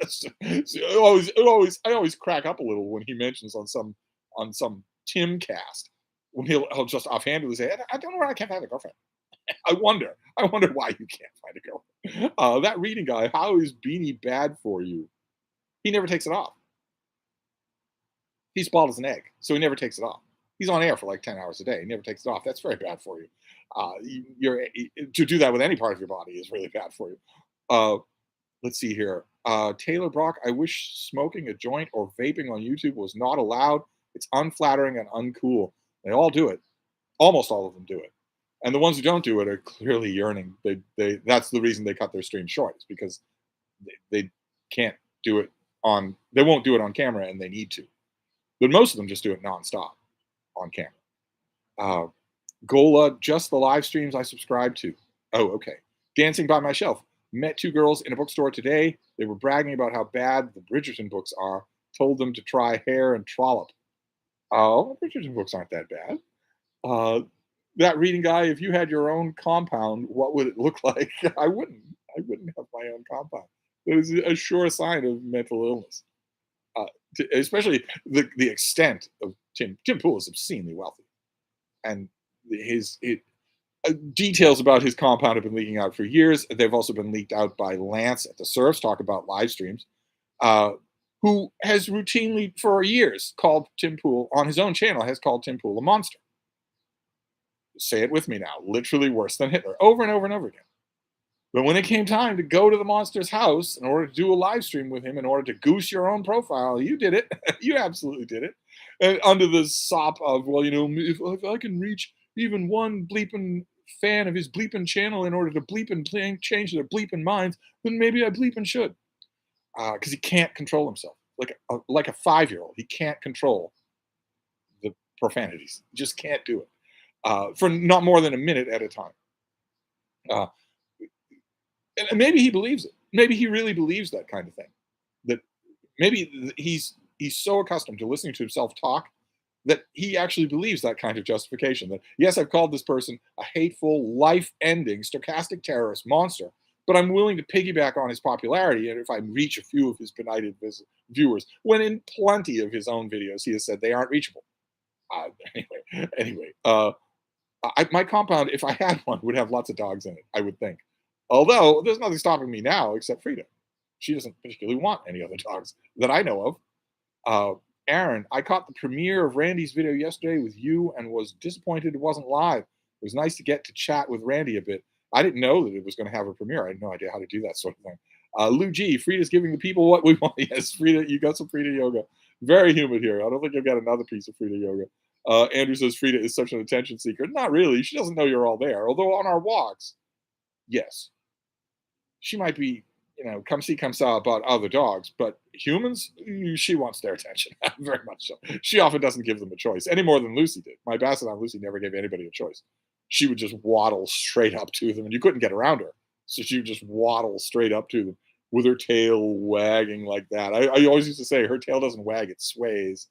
S1: So I always crack up a little when he mentions on some Tim cast, when he'll just offhandedly say, I don't know why I can't find a girlfriend. I wonder why you can't find a girlfriend. That reading guy, how is Beanie bad for you? He never takes it off. He's bald as an egg, so he never takes it off. He's on air for like 10 hours a day. He never takes it off. That's very bad for you. To do that with any part of your body is really bad for you. Let's see here. Taylor Brock, I wish smoking a joint or vaping on YouTube was not allowed. It's unflattering and uncool. They all do it. Almost all of them do it. And the ones who don't do it are clearly yearning. That's the reason they cut their stream short, is because they can't do it they won't do it on camera, and they need to. But most of them just do it nonstop on camera. Gola, just the live streams I subscribe to. Oh, okay. Dancing by My Shelf. Met two girls in a bookstore today. They were bragging about how bad the Bridgerton books are. Told them to try Hare and Trollope. Oh, Bridgerton books aren't that bad. That reading guy, if you had your own compound, what would it look like? I wouldn't have my own compound. It was a sure sign of mental illness. Especially the extent of Tim Pool is obscenely wealthy, and his details about his compound have been leaking out for years. They've also been leaked out by Lance at the Surfs, talk about live streams, who has routinely for years called Tim Pool on his own channel, has called Tim Pool a monster. Say it with me now, literally worse than Hitler, over and over and over again. But when it came time to go to the monster's house in order to do a live stream with him, in order to goose your own profile, you did it. You absolutely did it. And under the sop of, well, if I can reach even one bleeping fan of his bleeping channel in order to bleeping change their bleeping minds, then maybe I bleeping should. Because he can't control himself. Like a 5-year-old, he can't control the profanities. He just can't do it for not more than a minute at a time. And maybe he believes it. Maybe he really believes that kind of thing. That maybe he's so accustomed to listening to himself talk that he actually believes that kind of justification. That, yes, I've called this person a hateful, life-ending, stochastic terrorist monster, but I'm willing to piggyback on his popularity, and if I reach a few of his benighted viewers, when in plenty of his own videos he has said they aren't reachable. Anyway, My compound, if I had one, would have lots of dogs in it, I would think. Although there's nothing stopping me now except Frida. She doesn't particularly want any other dogs that I know of. Uh, Aaron, I caught the premiere of Randy's video yesterday with you and was disappointed it wasn't live. It was nice to get to chat with Randy a bit. I didn't know that it was going to have a premiere. I had no idea how to do that sort of thing. Lou G, Frida's giving the people what we want. Yes, Frida, you got some Frida yoga. Very humid here. I don't think you'll get another piece of Frida yoga. Andrew says Frida is such an attention seeker. Not really. She doesn't know you're all there. Although on our walks, yes, she might be, come see, come saw about other dogs, but humans, she wants their attention very much so. She often doesn't give them a choice any more than Lucy did. My basset on Lucy never gave anybody a choice. She would just waddle straight up to them, and you couldn't get around her. So she would just waddle straight up to them with her tail wagging like that. I always used to say her tail doesn't wag; it sways.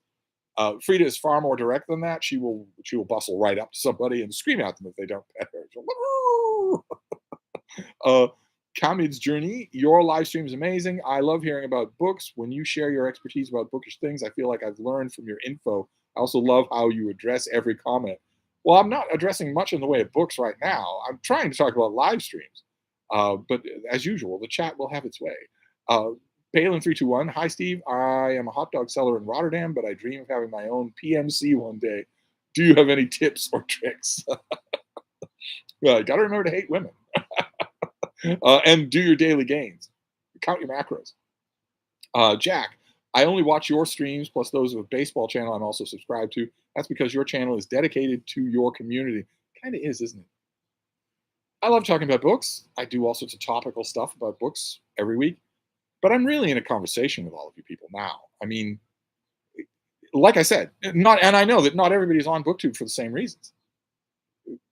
S1: Frida is far more direct than that. She will bustle right up to somebody and scream at them if they don't pet her. uh, Kamid's journey. Your live stream is amazing. I love hearing about books. When you share your expertise about bookish things, I feel like I've learned from your info. I also love how you address every comment. Well, I'm not addressing much in the way of books right now. I'm trying to talk about live streams. But as usual, the chat will have its way. Palin321. Hi, Steve. I am a hot dog seller in Rotterdam, but I dream of having my own PMC one day. Do you have any tips or tricks? Well, got to remember to hate women. And do your daily gains. Count your macros. Jack, I only watch your streams plus those of a baseball channel I'm also subscribed to. That's because your channel is dedicated to your community. Kind of is, isn't it? I love talking about books. I do all sorts of topical stuff about books every week, but I'm really in a conversation with all of you people now. I mean, like I said, and I know that not everybody's on BookTube for the same reasons.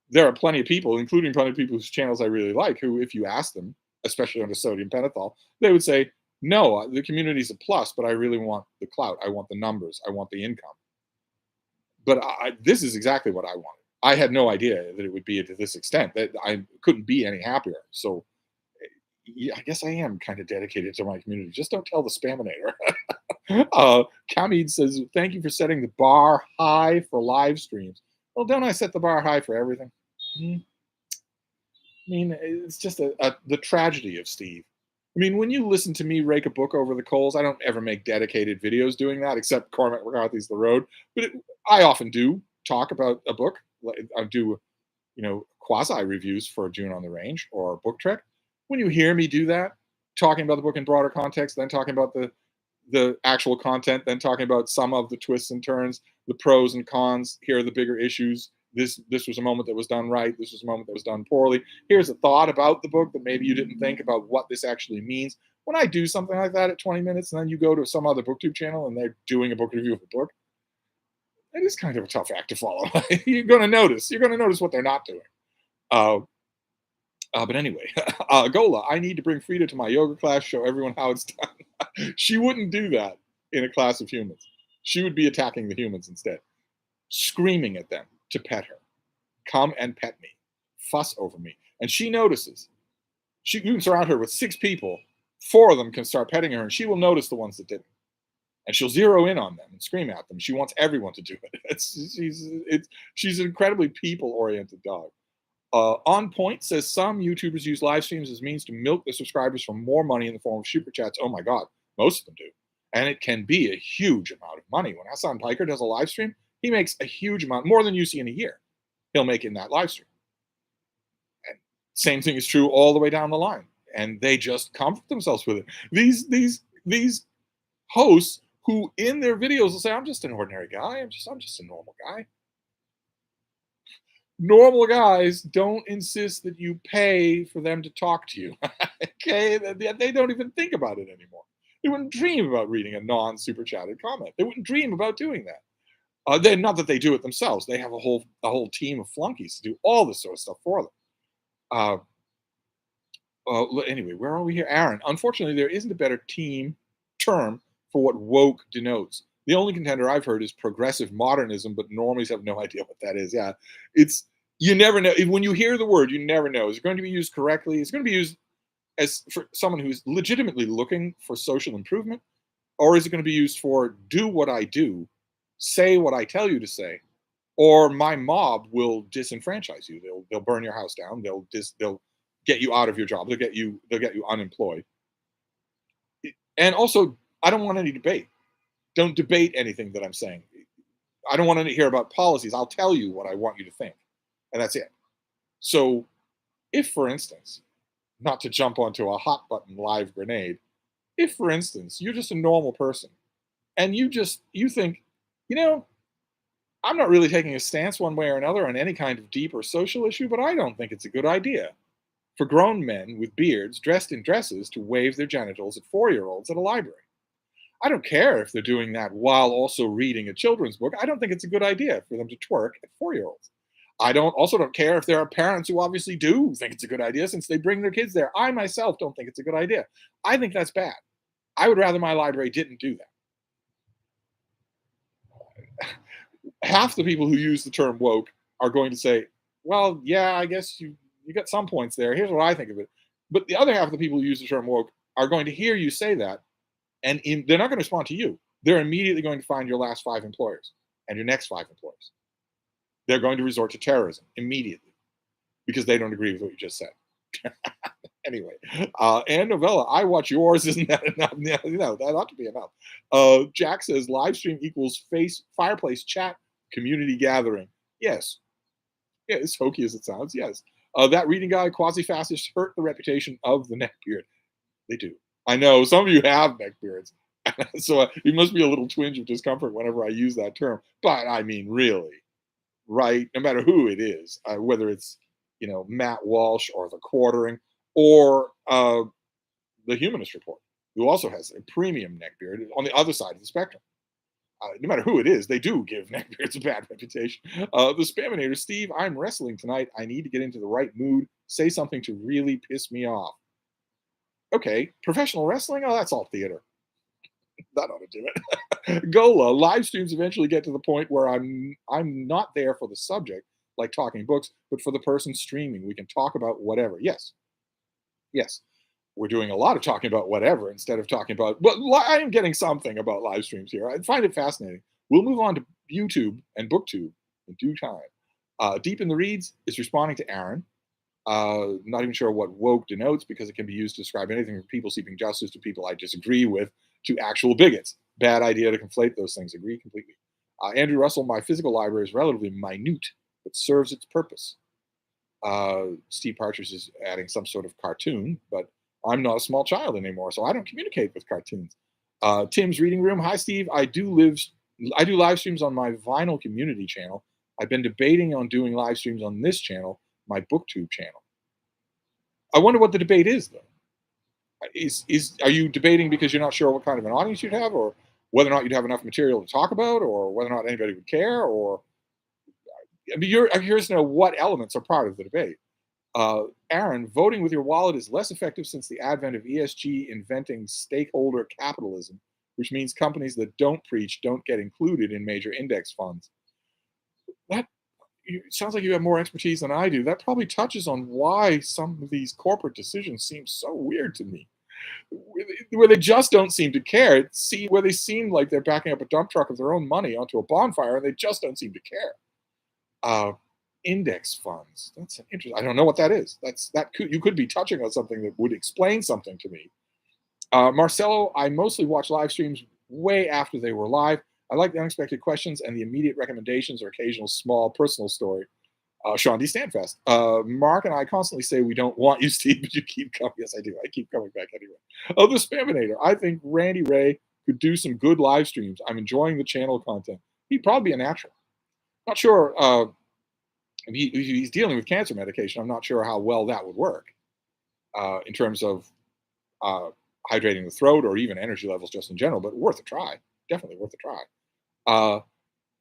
S1: There are plenty of people, including plenty of people whose channels I really like, who, if you ask them, especially under sodium pentothal, they would say, no, the community's a plus, but I really want the clout. I want the numbers. I want the income. But this is exactly what I wanted. I had no idea that it would be to this extent, that I couldn't be any happier. So yeah, I guess I am kind of dedicated to my community. Just don't tell the Spaminator. Kamid says, thank you for setting the bar high for live streams. Well, don't I set the bar high for everything? I mean, it's just the tragedy of Steve. I mean, when you listen to me rake a book over the coals, I don't ever make dedicated videos doing that, except Cormac McCarthy's The Road. But I often do talk about a book. I do, quasi reviews for June on the Range or Book Trek. When you hear me do that, talking about the book in broader context, then talking about the actual content, then talking about some of the twists and turns, the pros and cons. Here are the bigger issues. This was a moment that was done right. This was a moment that was done poorly. Here's a thought about the book that maybe you didn't think about what this actually means. When I do something like that at 20 minutes, and then you go to some other BookTube channel and they're doing a book review of a book, it is kind of a tough act to follow. You're going to notice. You're going to notice what they're not doing. But anyway, Gola, I need to bring Frida to my yoga class, show everyone how it's done. She wouldn't do that in a class of humans. She would be attacking the humans instead, screaming at them to pet her. Come and pet me. Fuss over me. And she notices. You can surround her with 6 people. 4 of them can start petting her, and she will notice the ones that didn't. And she'll zero in on them and scream at them. She wants everyone to do it. She's an incredibly people-oriented dog. On Point says some YouTubers use live streams as means to milk the subscribers for more money in the form of super chats. Oh my God, most of them do. And it can be a huge amount of money. When Hassan Piker does a live stream, he makes a huge amount, more than you see in a year. He'll make in that live stream. And same thing is true all the way down the line. And they just comfort themselves with it. These hosts who in their videos will say, I'm just an ordinary guy. I'm just a normal guy. Normal guys don't insist that you pay for them to talk to you. Okay? They don't even think about it anymore. They wouldn't dream about reading a non-super chatted comment. They wouldn't dream about doing that. Not that they do it themselves. They have a whole team of flunkies to do all this sort of stuff for them. Anyway, where are we here? Aaron, unfortunately, there isn't a better term for what woke denotes. The only contender I've heard is progressive modernism, but normies have no idea what that is. Yeah, you never know. When you hear the word, you never know. Is it going to be used correctly? Is it going to be used as for someone who's legitimately looking for social improvement? Or is it going to be used for do what I do, say what I tell you to say, or my mob will disenfranchise you. They'll burn your house down. They'll get you out of your job. They'll get you unemployed. And also, I don't want any debate. Don't debate anything that I'm saying. I don't want to hear about policies. I'll tell you what I want you to think, and that's it. So, if, for instance, not to jump onto a hot button live grenade, if, for instance, you're just a normal person and you think, you know, I'm not really taking a stance one way or another on any kind of deep or social issue, but I don't think it's a good idea for grown men with beards dressed in dresses to wave their genitals at 4-year-olds at a library. I don't care if they're doing that while also reading a children's book. I don't think it's a good idea for them to twerk at 4-year-olds. I don't care if there are parents who obviously do think it's a good idea since they bring their kids there. I myself don't think it's a good idea. I think that's bad. I would rather my library didn't do that. Half the people who use the term woke are going to say, well, yeah, I guess you got some points there. Here's what I think of it. But the other half of the people who use the term woke are going to hear you say that, and they're not going to respond to you. They're immediately going to find your last 5 employers and your next 5 employers. They're going to resort to terrorism immediately because they don't agree with what you just said. Anyway, and novella, I watch yours. Isn't that enough? No, that ought to be enough. Jack says live stream equals fireplace chat community gathering. Yes. Yeah, as hokey as it sounds, yes. That reading guide, quasi-fascists hurt the reputation of the neckbeard. They do. I know some of you have neckbeards, so it must be a little twinge of discomfort whenever I use that term. But I mean, really, right? No matter who it is, whether it's Matt Walsh or the Quartering or the Humanist Report, who also has a premium neckbeard on the other side of the spectrum. No matter who it is, they do give neckbeards a bad reputation. The Spaminator, Steve, I'm wrestling tonight. I need to get into the right mood. Say something to really piss me off. Okay, professional wrestling? Oh, that's all theater. That ought to do it. Gola, live streams eventually get to the point where I'm not there for the subject, like talking books, but for the person streaming. We can talk about whatever. Yes. Yes. We're doing a lot of talking about whatever instead of talking about, but I am getting something about live streams here. I find it fascinating. We'll move on to YouTube and BookTube in due time. Deep in the Reads is responding to Aaron. Not even sure what woke denotes because it can be used to describe anything from people seeking justice to people I disagree with to actual bigots. Bad idea to conflate those things. Agree completely. Andrew Russell, my physical library is relatively minute, but serves its purpose. Steve Partridge is adding some sort of cartoon, but I'm not a small child anymore, so I don't communicate with cartoons. Tim's Reading Room. Hi, Steve. I do live streams on my vinyl community channel. I've been debating on doing live streams on this channel, my BookTube channel. I wonder what the debate is, though. Are you debating because you're not sure what kind of an audience you'd have, or whether or not you'd have enough material to talk about, or whether or not anybody would care, or I'm curious to know what elements are part of the debate. Aaron, voting with your wallet is less effective since the advent of ESG inventing stakeholder capitalism, which means companies that don't preach don't get included in major index funds. That sounds like you have more expertise than I do. That probably touches on why some of these corporate decisions seem so weird to me, where they just don't seem to care. Where they seem like they're backing up a dump truck of their own money onto a bonfire, and they just don't seem to care. Index funds. That's interesting. I don't know what that is. You could be touching on something that would explain something to me. Marcelo, I mostly watch live streams way after they were live. I like the unexpected questions and the immediate recommendations or occasional small personal story. Sean D. Stanfest. Mark and I constantly say we don't want you, Steve, but you keep coming. Yes, I do. I keep coming back anyway. The Spaminator. I think Randy Ray could do some good live streams. I'm enjoying the channel content. He'd probably be a natural. Not sure if he's dealing with cancer medication. I'm not sure how well that would work in terms of hydrating the throat or even energy levels just in general, but worth a try. Definitely worth a try.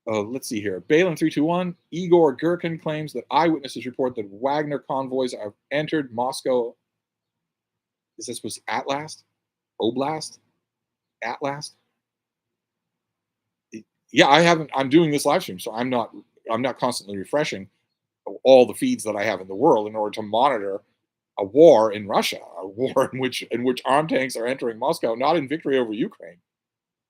S1: Let's see here. Balin321, Igor Gherkin claims that eyewitnesses report that Wagner convoys have entered Moscow. Is this supposed to be at last? Oblast? At last? Yeah, I haven't. I'm doing this live stream, so I'm not constantly refreshing all the feeds that I have in the world in order to monitor a war in Russia, a war in which armed tanks are entering Moscow, not in victory over Ukraine,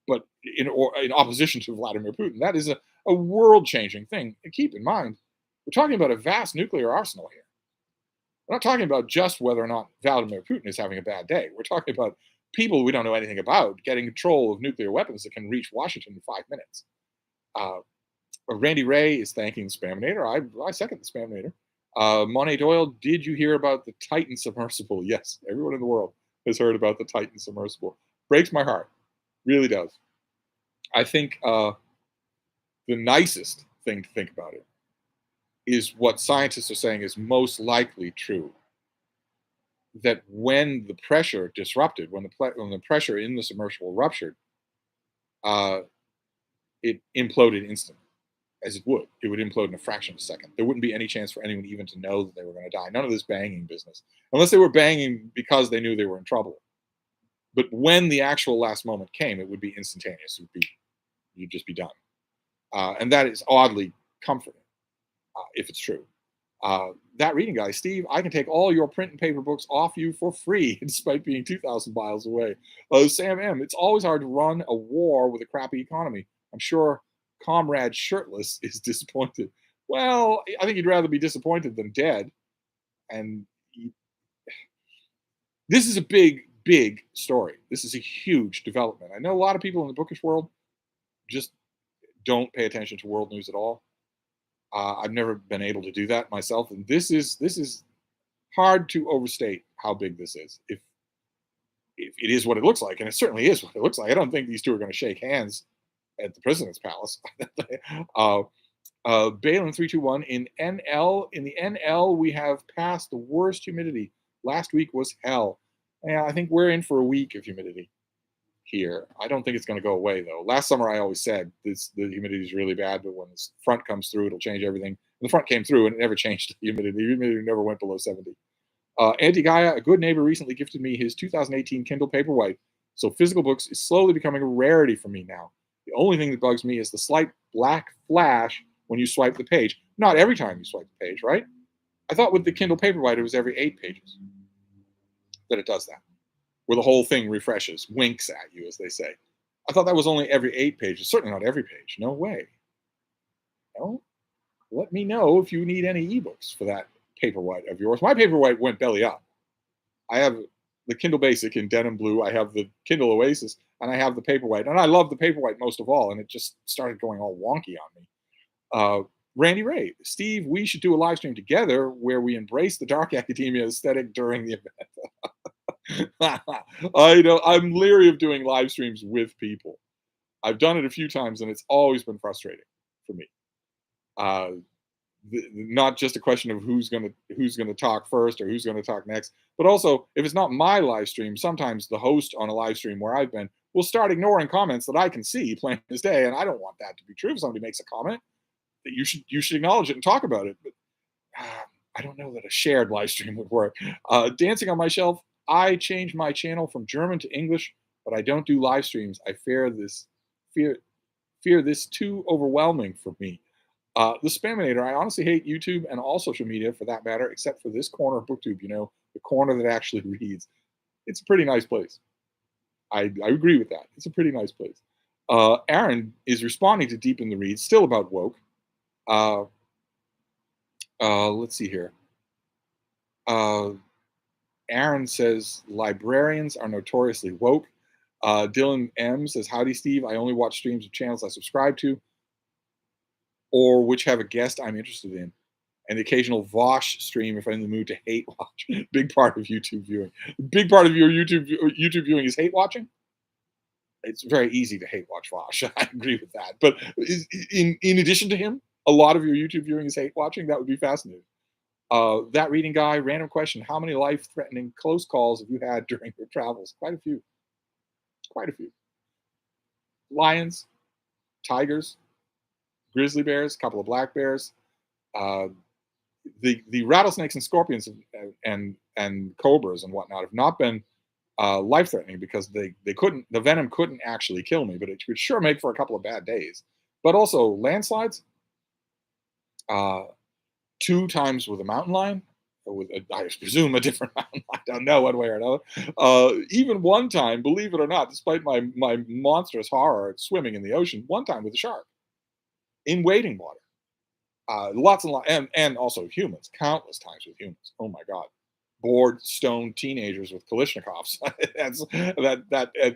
S1: but in opposition to Vladimir Putin. That is a a world-changing thing. And keep in mind, we're talking about a vast nuclear arsenal here. We're not talking about just whether or not Vladimir Putin is having a bad day. We're talking about people we don't know anything about getting control of nuclear weapons that can reach Washington in 5 minutes. Uh, Randy Ray is thanking the Spaminator. I second the Spaminator. Monet Doyle, did you hear about the Titan submersible? Yes, everyone in the world has heard about the Titan submersible. Breaks my heart, really does. I think the nicest thing to think about it is what scientists are saying is most likely true. That when the pressure disrupted, when the pressure in the submersible ruptured, uh, it imploded instantly, as it would. It would implode in a fraction of a second. There wouldn't be any chance for anyone even to know that they were going to die. None of this banging business, unless they were banging because they knew they were in trouble. But when the actual last moment came, it would be instantaneous. You'd just be done, and that is oddly comforting if it's true. That reading guy, Steve, I can take all your print and paper books off you for free, despite being 2,000 miles away. Sam M, it's always hard to run a war with a crappy economy. I'm sure Comrade Shirtless is disappointed. Well, I think you'd rather be disappointed than dead. And this is a big, big story. This is a huge development. I know a lot of people in the bookish world just don't pay attention to world news at all. I've never been able to do that myself, and this is hard to overstate how big this is. If it is what it looks like, and it certainly is what it looks like. I don't think these two are going to shake hands at the president's palace. Balin 321 in NL. In the NL, we have passed the worst humidity. Last week was hell. Yeah, I think we're in for a week of humidity here. I don't think it's going to go away though. Last summer, I always said the humidity is really bad, but when this front comes through, it'll change everything. And the front came through, and it never changed the humidity. The humidity never went below 70. Anti Gaia, a good neighbor, recently gifted me his 2018 Kindle Paperwhite. So physical books is slowly becoming a rarity for me now. The only thing that bugs me is the slight black flash when you swipe the page. Not every time you swipe the page, right? I thought with the Kindle Paperwhite, it was every 8 pages that it does that, where the whole thing refreshes, winks at you, as they say. I thought that was only every 8 pages. Certainly not every page. No way. No? Let me know if you need any ebooks for that Paperwhite of yours. My Paperwhite went belly up. I have the Kindle Basic in denim blue. I have the Kindle Oasis, and I have the Paperwhite. And I love the Paperwhite most of all, and it just started going all wonky on me. Randy Ray, Steve, we should do a live stream together where we embrace the dark academia aesthetic during the event. I know I'm leery of doing live streams with people. I've done it a few times, and it's always been frustrating for me. Not just a question of who's gonna talk first or who's gonna talk next, but also if it's not my live stream, sometimes the host on a live stream where I've been will start ignoring comments that I can see plain as day, and I don't want that to be true. If somebody makes a comment, that you should acknowledge it and talk about it. But I don't know that a shared live stream would work. Dancing on my shelf, I changed my channel from German to English, but I don't do live streams. I fear this too overwhelming for me. The Spaminator, I honestly hate YouTube and all social media for that matter, except for this corner of BookTube, the corner that actually reads. It's a pretty nice place. I agree with that. It's a pretty nice place. Aaron is responding to Deep in the Read, still about woke. Let's see here. Aaron says librarians are notoriously woke. Dylan M says, howdy, Steve. I only watch streams of channels I subscribe to or which have a guest I'm interested in. And the occasional Vosh stream if I'm in the mood to hate watch. Big part of YouTube viewing. Big part of your YouTube viewing is hate watching. It's very easy to hate watch Vosh. I agree with that. But in addition to him, a lot of your YouTube viewing is hate watching. That would be fascinating. That reading guy, random question. How many life-threatening close calls have you had during your travels? Quite a few. Quite a few. Lions, tigers, grizzly bears, a couple of black bears. The rattlesnakes and scorpions and cobras and whatnot have not been life-threatening because the venom couldn't actually kill me, but it could sure make for a couple of bad days. But also landslides, 2 times with a mountain lion, I presume a different mountain lion, I don't know one way or another. Even one time, believe it or not, despite my monstrous horror at swimming in the ocean, one time with a shark. in waiting water. Lots and lots, and also humans, countless times with humans. Oh my God, bored, stoned teenagers with Kalishnikovs.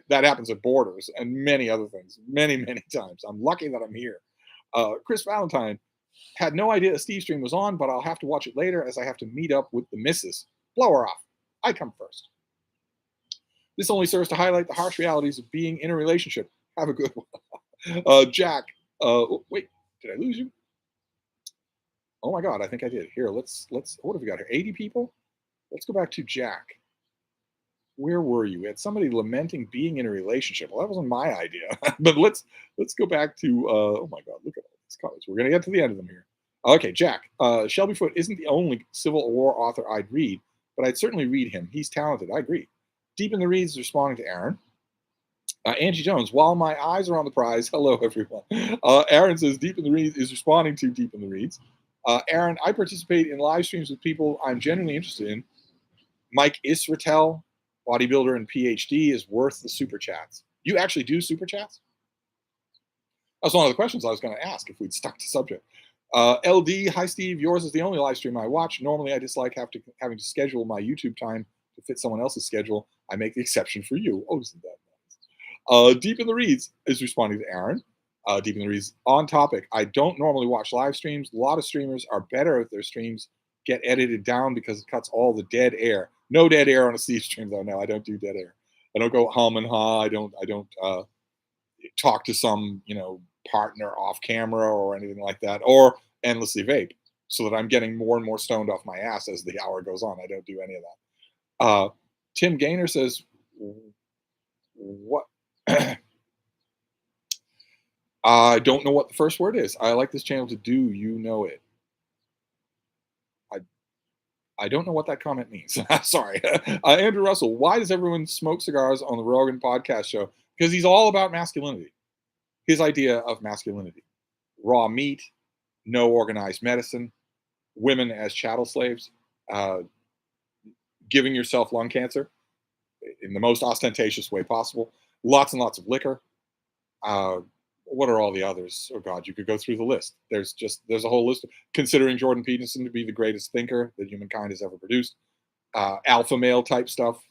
S1: That happens at borders and many other things, many times. I'm lucky that I'm here. Chris Valentine had no idea a Stevestream was on, but I'll have to watch it later as I have to meet up with the missus. Blow her off. I come first. This only serves to highlight the harsh realities of being in a relationship. Have a good one. Jack. Wait, did I lose you? Oh my God, I think I did. Here, let's. What have we got here? 80 people. Let's go back to Jack. Where were you? We had somebody lamenting being in a relationship. Well, that wasn't my idea. But let's go back to. Oh my God, look at all these comments. We're gonna get to the end of them here. Okay, Jack. Shelby Foote isn't the only Civil War author I'd read, but I'd certainly read him. He's talented. I agree. Deep in the Reads is responding to Aaron. Angie Jones, while my eyes are on the prize, hello everyone. Aaron says Deep in the Reads is responding to Deep in the Reads. Aaron, I participate in live streams with people I'm genuinely interested in. Mike Isratel, bodybuilder and PhD, is worth the super chats. You actually do super chats? That's one of the questions I was going to ask if we'd stuck to subject. LD, hi Steve, yours is the only live stream I watch. Normally I dislike having to schedule my YouTube time to fit someone else's schedule. I make the exception for you. Oh, isn't that nice? Deep in the Reads is responding to Aaron. Deep in the Reads on topic. I don't normally watch live streams. A lot of streamers are better if their streams get edited down because it cuts all the dead air. No dead air on a Steve stream though. No, I don't do dead air. I don't go hum and ha. I don't talk to some partner off camera or anything like that, or endlessly vape, so that I'm getting more and more stoned off my ass as the hour goes on. I don't do any of that. Tim Gaynor says, "What?" I don't know what the first word is. I like this channel to do. You know it. I don't know what that comment means. Sorry. Andrew Russell, why does everyone smoke cigars on the Rogan podcast show? Because he's all about masculinity. His idea of masculinity. Raw meat, no organized medicine, women as chattel slaves, giving yourself lung cancer in the most ostentatious way possible, lots and lots of liquor. What are all the others? Oh God, you could go through the list. There's a whole list. Considering Jordan Peterson to be the greatest thinker that humankind has ever produced, alpha male type stuff,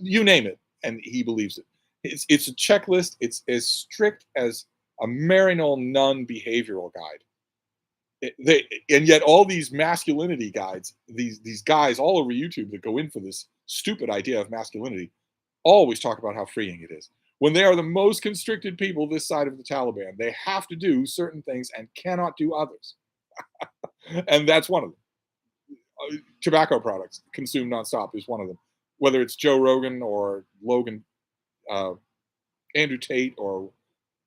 S1: you name it, and he believes it. It's a checklist. It's as strict as a Maryknoll nun behavioral guide. And yet all these masculinity guides, these guys all over YouTube that go in for this stupid idea of masculinity, always talk about how freeing it is. When they are the most constricted people this side of the Taliban, they have to do certain things and cannot do others. And that's one of them. Tobacco products consumed nonstop is one of them. Whether it's Joe Rogan or Logan, Andrew Tate or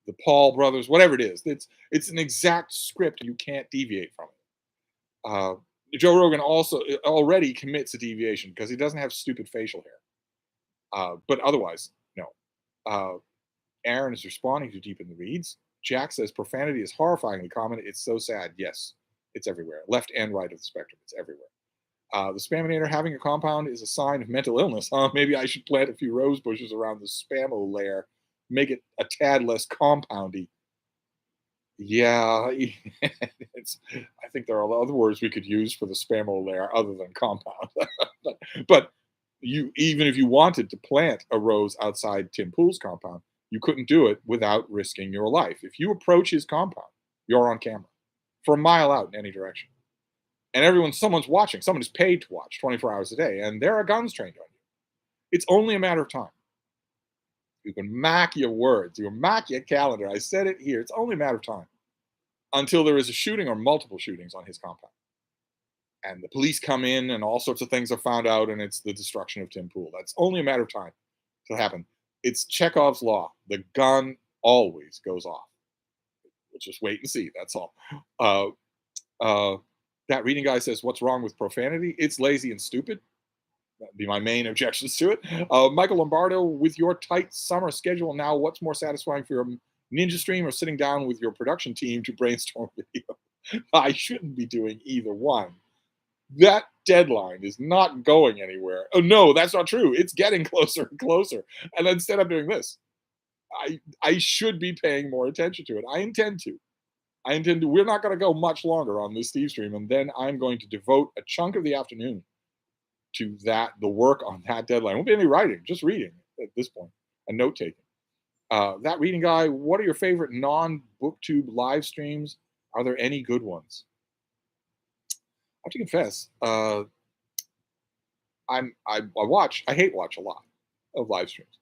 S1: the Paul brothers, whatever it is, it's an exact script. You can't deviate from it. Joe Rogan also already commits a deviation because he doesn't have stupid facial hair. But otherwise, no. Aaron is responding to Deep in the Reads. Jack says profanity is horrifyingly common. It's so sad. Yes, it's everywhere. Left and right of the spectrum. It's everywhere. The Spaminator having a compound is a sign of mental illness. Maybe I should plant a few rose bushes around the spamo layer, make it a tad less compoundy. Yeah, I think there are other words we could use for the spamo layer other than compound. but even if you wanted to plant a rose outside Tim Pool's compound, you couldn't do it without risking your life. If you approach his compound, you're on camera for a mile out in any direction. And someone's watching. Someone is paid to watch 24 hours a day, and there are guns trained on you. It's only a matter of time. You can mark your words. You can mark your calendar. I said it here. It's only a matter of time until there is a shooting or multiple shootings on his compound. And the police come in and all sorts of things are found out, and it's the destruction of Tim Pool. That's only a matter of time to happen. It's Chekhov's law. The gun always goes off. We'll just wait and see. That's all. That reading guy says, what's wrong with profanity? It's lazy and stupid. That'd be my main objections to it. Michael Lombardo, with your tight summer schedule now, what's more satisfying for your ninja stream or sitting down with your production team to brainstorm video? I shouldn't be doing either one. That deadline is not going anywhere. Oh, no, that's not true. It's getting closer and closer. And instead I'm doing this. I should be paying more attention to it. I intend to. I intend to. We're not going to go much longer on this Stevestream, and then I'm going to devote a chunk of the afternoon to the work on that deadline. Won't be any writing, just reading at this point, and note taking. That reading guy. What are your favorite non-BookTube live streams? Are there any good ones? I have to confess, I hate watch a lot of live streams,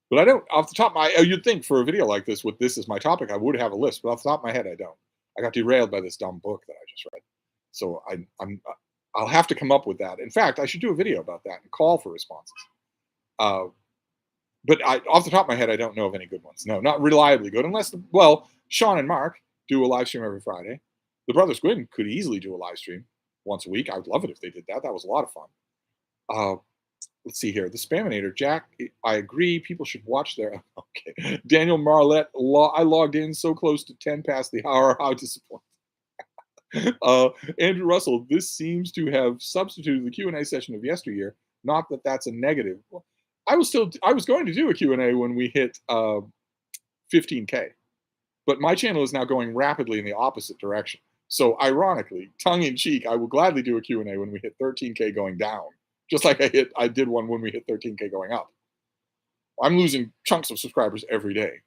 S1: but I don't off the top of my. You'd think for a video like this with this as my topic, I would have a list, but off the top of my head, I don't. I got derailed by this dumb book that I just read, so I'll have to come up with that. In fact, I should do a video about that and call for responses. Uh, but off the top of my head, I don't know of any good ones. No, not reliably good, unless Sean and Mark do a live stream every Friday. The Brothers Gwynn could easily do a live stream once a week. I would love it if they did that. That was a lot of fun. Let's see here. The Spaminator, Jack. I agree. People should watch their. Okay, Daniel Marlette. I logged in so close to 10 past the hour. How disappointing. Andrew Russell. This seems to have substituted the Q&A session of yesteryear. Not that that's a negative. Well, I was going to do a Q&A when we hit 15K, but my channel is now going rapidly in the opposite direction. So ironically, tongue in cheek, I will gladly do a Q&A when we hit 13K going down. Just like I did one when we hit 13K going up. I'm losing chunks of subscribers every day.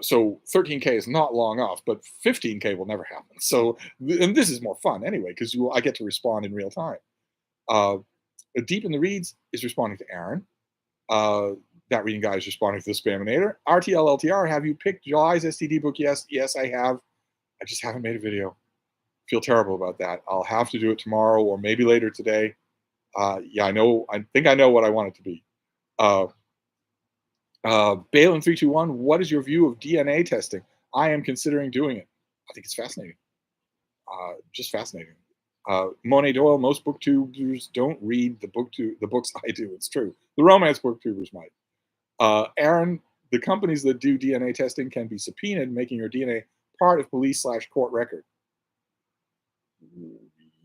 S1: So 13K is not long off, but 15K will never happen. So, and this is more fun anyway, because I get to respond in real time. Deep in the Reads is responding to Aaron. That reading guy is responding to the Spaminator. RTL LTR, have you picked July's STD book? Yes, I have. I just haven't made a video. Feel terrible about that. I'll have to do it tomorrow or maybe later today. Yeah, I know. I think I know what I want it to be. Balin321, what is your view of DNA testing? I am considering doing it. I think it's fascinating. Just fascinating. Monet Doyle, most booktubers don't read the books I do. It's true. The romance booktubers might. Aaron, the companies that do DNA testing can be subpoenaed, making your DNA part of police/court record.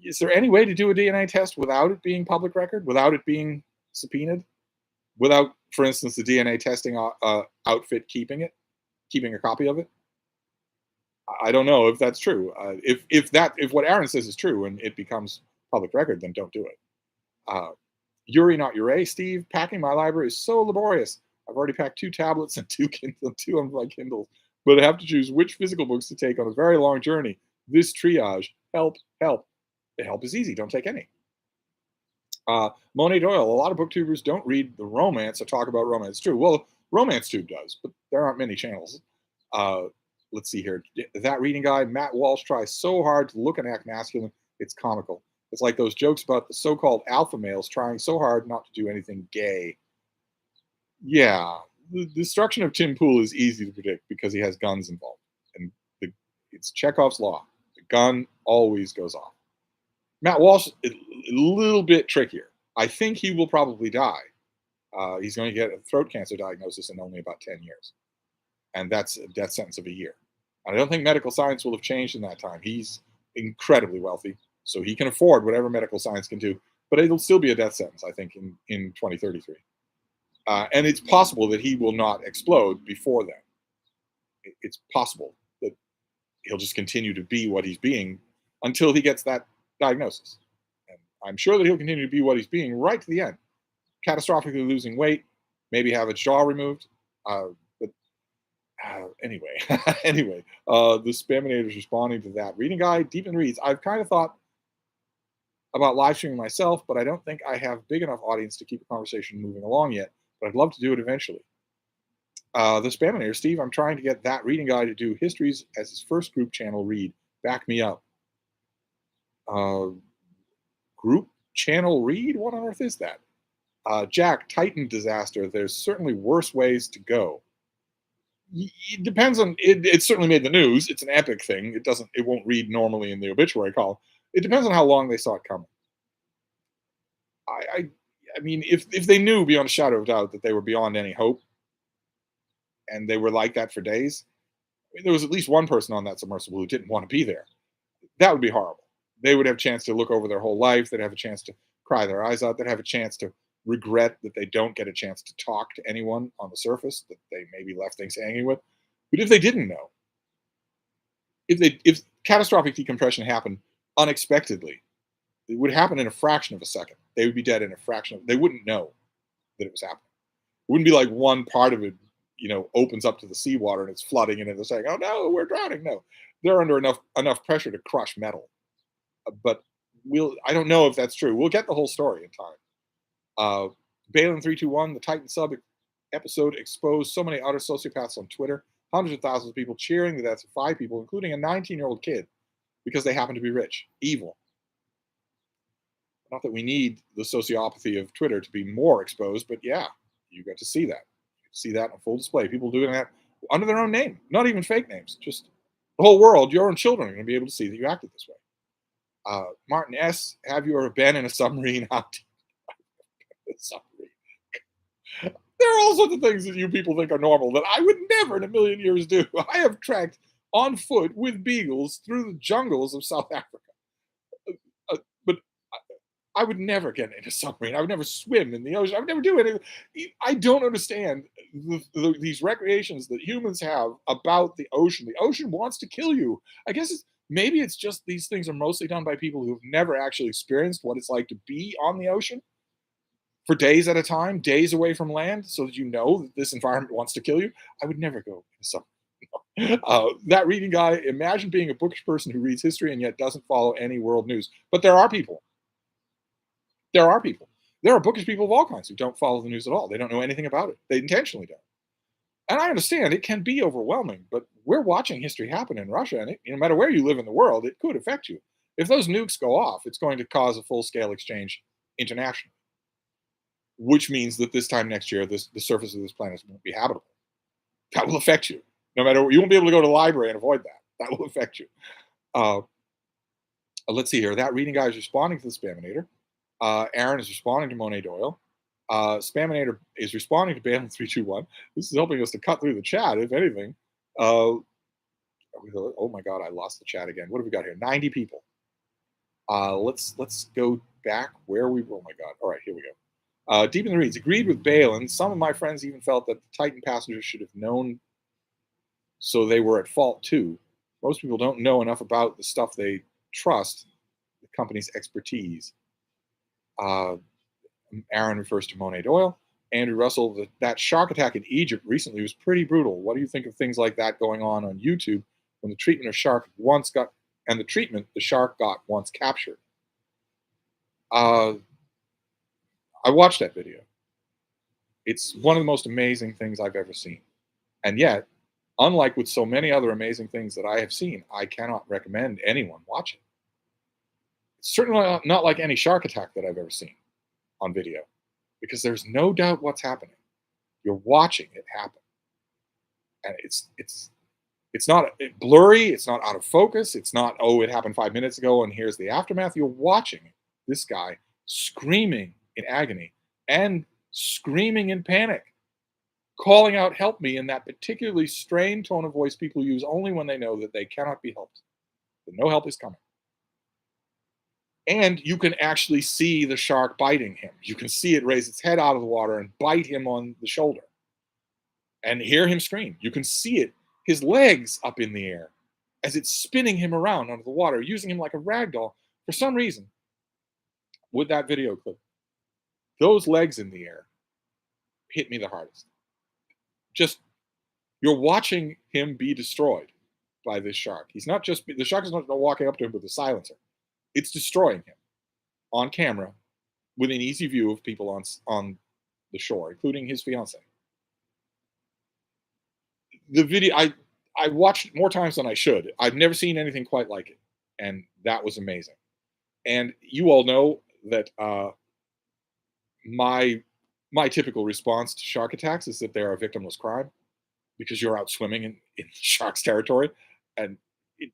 S1: Is there any way to do a DNA test without it being public record, without it being subpoenaed, without, for instance, the DNA testing outfit keeping a copy of it? I don't know if that's true. If what Aaron says is true and it becomes public record, then don't do it. Yuri, not Ure, Steve. Packing my library is so laborious. I've already packed 2 tablets and 2 on my Kindle, but I have to choose which physical books to take on a very long journey. This triage, help. The help is easy. Don't take any. Monet Doyle, a lot of booktubers don't read the romance or talk about romance. It's true. Well, RomanceTube does, but there aren't many channels. Let's see here. That reading guy, Matt Walsh, tries so hard to look and act masculine. It's comical. It's like those jokes about the so-called alpha males trying so hard not to do anything gay. Yeah, the destruction of Tim Pool is easy to predict because he has guns involved. And it's Chekhov's law. The gun always goes off. Matt Walsh, a little bit trickier. I think he will probably die. He's going to get a throat cancer diagnosis in only about 10 years. And that's a death sentence of a year. I don't think medical science will have changed in that time. He's incredibly wealthy, so he can afford whatever medical science can do. But it'll still be a death sentence, I think, in 2033. And it's possible that he will not explode before then. It's possible that he'll just continue to be what he's being until he gets that diagnosis. And I'm sure that he'll continue to be what he's being right to the end. Catastrophically losing weight, maybe have a jaw removed. Anyway, the Spaminator is responding to that. Reading guy, Deep in Reads. I've kind of thought about live streaming myself, but I don't think I have big enough audience to keep a conversation moving along yet. But I'd love to do it eventually. The Spaminator, Steve, I'm trying to get that reading guy to do histories as his first group channel read. Back me up. Group channel read? What on earth is that? Jack, Titan disaster. There's certainly worse ways to go. It depends on it. It certainly made the news. It's an epic thing. It won't read normally in the obituary column. It depends on how long they saw it coming. I mean, if they knew beyond a shadow of doubt that they were beyond any hope, and they were like that for days, I mean, there was at least one person on that submersible who didn't want to be there. That would be horrible. They would have a chance to look over their whole life. They'd have a chance to cry their eyes out. They'd have a chance to regret that they don't get a chance to talk to anyone on the surface that they maybe left things hanging with. But if they didn't know, if catastrophic decompression happened unexpectedly, it would happen in a fraction of a second. They would be dead in a fraction of, they wouldn't know that it was happening. It wouldn't be like one part of it, opens up to the seawater and it's flooding and they're saying, "Oh no, we're drowning." No, they're under enough pressure to crush metal. But I don't know if that's true. We'll get the whole story in time. Uh, Balin 321, the Titan sub episode exposed so many utter sociopaths on Twitter. Hundreds of thousands of people cheering the deaths of 5 people, including a 19-year-old kid, because they happen to be rich. Evil. Not that we need the sociopathy of Twitter to be more exposed, but yeah, you got to see that. You see that on full display. People doing that under their own name, not even fake names. Just the whole world, your own children are going to be able to see that you acted this way. Martin S., have you ever been in a submarine? How deep? Submarine. There are all sorts of things that you people think are normal that I would never in a million years do. I have trekked on foot with beagles through the jungles of South Africa. But I would never get in a submarine. I would never swim in the ocean. I would never do anything. I don't understand these recreations that humans have about the ocean. The ocean wants to kill you. I guess maybe it's just these things are mostly done by people who've never actually experienced what it's like to be on the ocean for days at a time, days away from land, so that you know that this environment wants to kill you. I would never go in a submarine. That reading guy, imagine being a bookish person who reads history and yet doesn't follow any world news. But there are people. There are people. There are bookish people of all kinds who don't follow the news at all. They don't know anything about it. They intentionally don't. And I understand it can be overwhelming, but we're watching history happen in Russia, and no matter where you live in the world, it could affect you. If those nukes go off, it's going to cause a full-scale exchange internationally, which means that this time next year, the surface of this planet won't be habitable. That will affect you. No matter what, you won't be able to go to the library and avoid that. That will affect you. Let's see here. That reading guy is responding to the Spaminator. Aaron is responding to Monet Doyle. Spaminator is responding to Balin 321. This is helping us to cut through the chat, if anything. Oh my God, I lost the chat again. What have we got here? 90 people. Let's go back where we. Oh my God. All right, here we go. Deep in the Reads agreed with Balin. Some of my friends even felt that the Titan passengers should have known, so they were at fault too. Most people don't know enough about the stuff they trust the company's expertise. Aaron refers to Monet Doyle. Andrew Russell, that shark attack in Egypt recently was pretty brutal. What do you think of things like that going on YouTube when the treatment of shark once got, and the treatment the shark got once captured? I watched that video. It's one of the most amazing things I've ever seen. And yet, unlike with so many other amazing things that I have seen, I cannot recommend anyone watch it. It's certainly not like any shark attack that I've ever seen on video, because there's no doubt what's happening. You're watching it happen. And it's not blurry, it's not out of focus, it's not, oh, it happened 5 minutes ago and here's the aftermath. You're watching this guy screaming in agony and screaming in panic, calling out, "Help me," in that particularly strained tone of voice people use only when they know that they cannot be helped, that no help is coming. And you can actually see the shark biting him. You can see it raise its head out of the water and bite him on the shoulder and hear him scream. You can see it, his legs up in the air as it's spinning him around under the water, using him like a rag doll. For some reason, with that video clip, those legs in the air hit me the hardest. Just, you're watching him be destroyed by this shark. The shark is not walking up to him with a silencer. It's destroying him on camera within easy view of people on the shore, including his fiance. The video, I watched it more times than I should. I've never seen anything quite like it. And that was amazing. And you all know that my typical response to shark attacks is that they are a victimless crime, because you're out swimming in the shark's territory and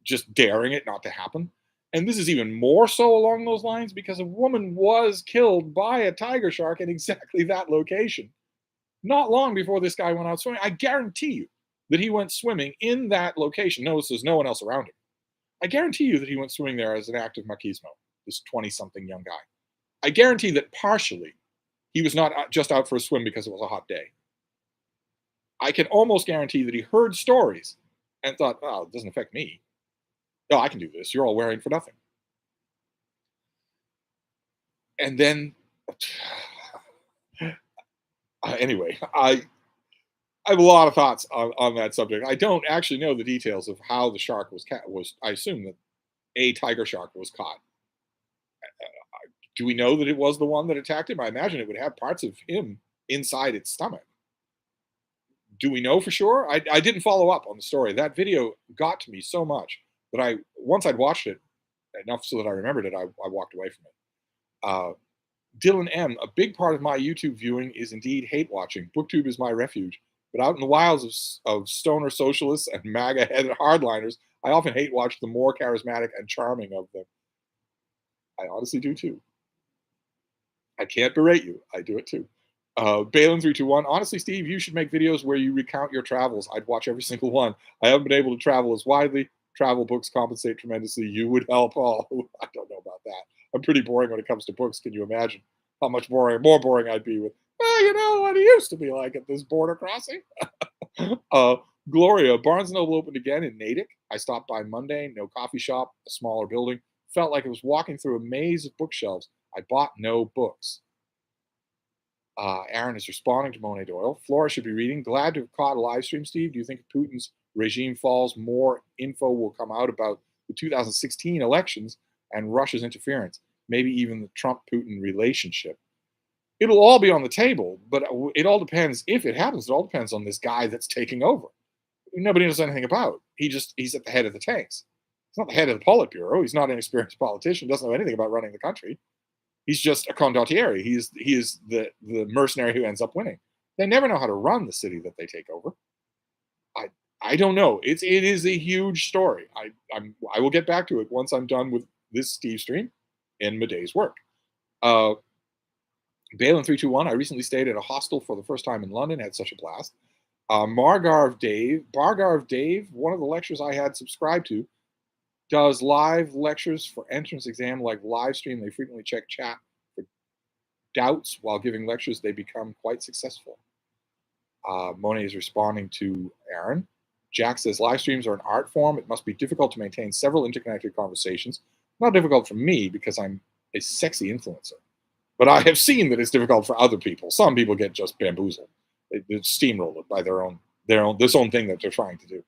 S1: just daring it not to happen. And this is even more so along those lines because a woman was killed by a tiger shark in exactly that location not long before this guy went out swimming. I guarantee you that he went swimming in that location. Notice there's no one else around him. I guarantee you that he went swimming there as an act of machismo, this 20-something young guy. I guarantee that partially he was not just out for a swim because it was a hot day. I can almost guarantee that he heard stories and thought, "Oh, it doesn't affect me." Oh, I can do this. You're all wearing for nothing. And then, anyway, I have a lot of thoughts on that subject. I don't actually know the details of how the shark was. I assume that a tiger shark was caught. Do we know that it was the one that attacked him? I imagine it would have parts of him inside its stomach. Do we know for sure? I didn't follow up on the story. That video got to me so much that once I'd watched it enough so that I remembered it, I walked away from it. Uh, Dylan M, a big part of my YouTube viewing is indeed hate watching. BookTube is my refuge. But out in the wilds of stoner socialists and MAGA headed hardliners, I often hate watch the more charismatic and charming of them. I honestly do too. I can't berate you. I do it too. Balin321. Honestly, Steve, you should make videos where you recount your travels. I'd watch every single one. I haven't been able to travel as widely. Travel books compensate tremendously. You would help all. I don't know about that. I'm pretty boring when it comes to books. Can you imagine how much more boring I'd be with, you know what it used to be like at this border crossing? uh, Gloria, Barnes& Noble opened again in Natick. I stopped by Monday. No coffee shop, a smaller building. Felt like I was walking through a maze of bookshelves. I bought no books. Aaron is responding to Monet Doyle. Flora should be reading. Glad to have caught a live stream, Steve. Do you think if Putin's regime falls, more info will come out about the 2016 elections and Russia's interference? Maybe even the Trump-Putin relationship. It'll all be on the table, but it all depends. If it happens, it all depends on this guy that's taking over. Nobody knows anything about. He's at the head of the tanks. He's not the head of the Politburo. He's not an experienced politician. Doesn't know anything about running the country. He's just a condottiere. He is the mercenary who ends up winning. They never know how to run the city that they take over. I don't know. It is a huge story. I will get back to it once I'm done with this Stevestream and my day's work. Balin321. I recently stayed at a hostel for the first time in London. Had such a blast. Bargarv Dave. One of the lectures I had subscribed to does live lectures for entrance exam like live stream. They frequently check chat for doubts while giving lectures. They become quite successful. Monet is responding to Aaron. Jack says live streams are an art form. It must be difficult to maintain several interconnected conversations. Not difficult for me because I'm a sexy influencer, but I have seen that it's difficult for other people. Some people get just bamboozled. They're steamrolled by their own thing that they're trying to do.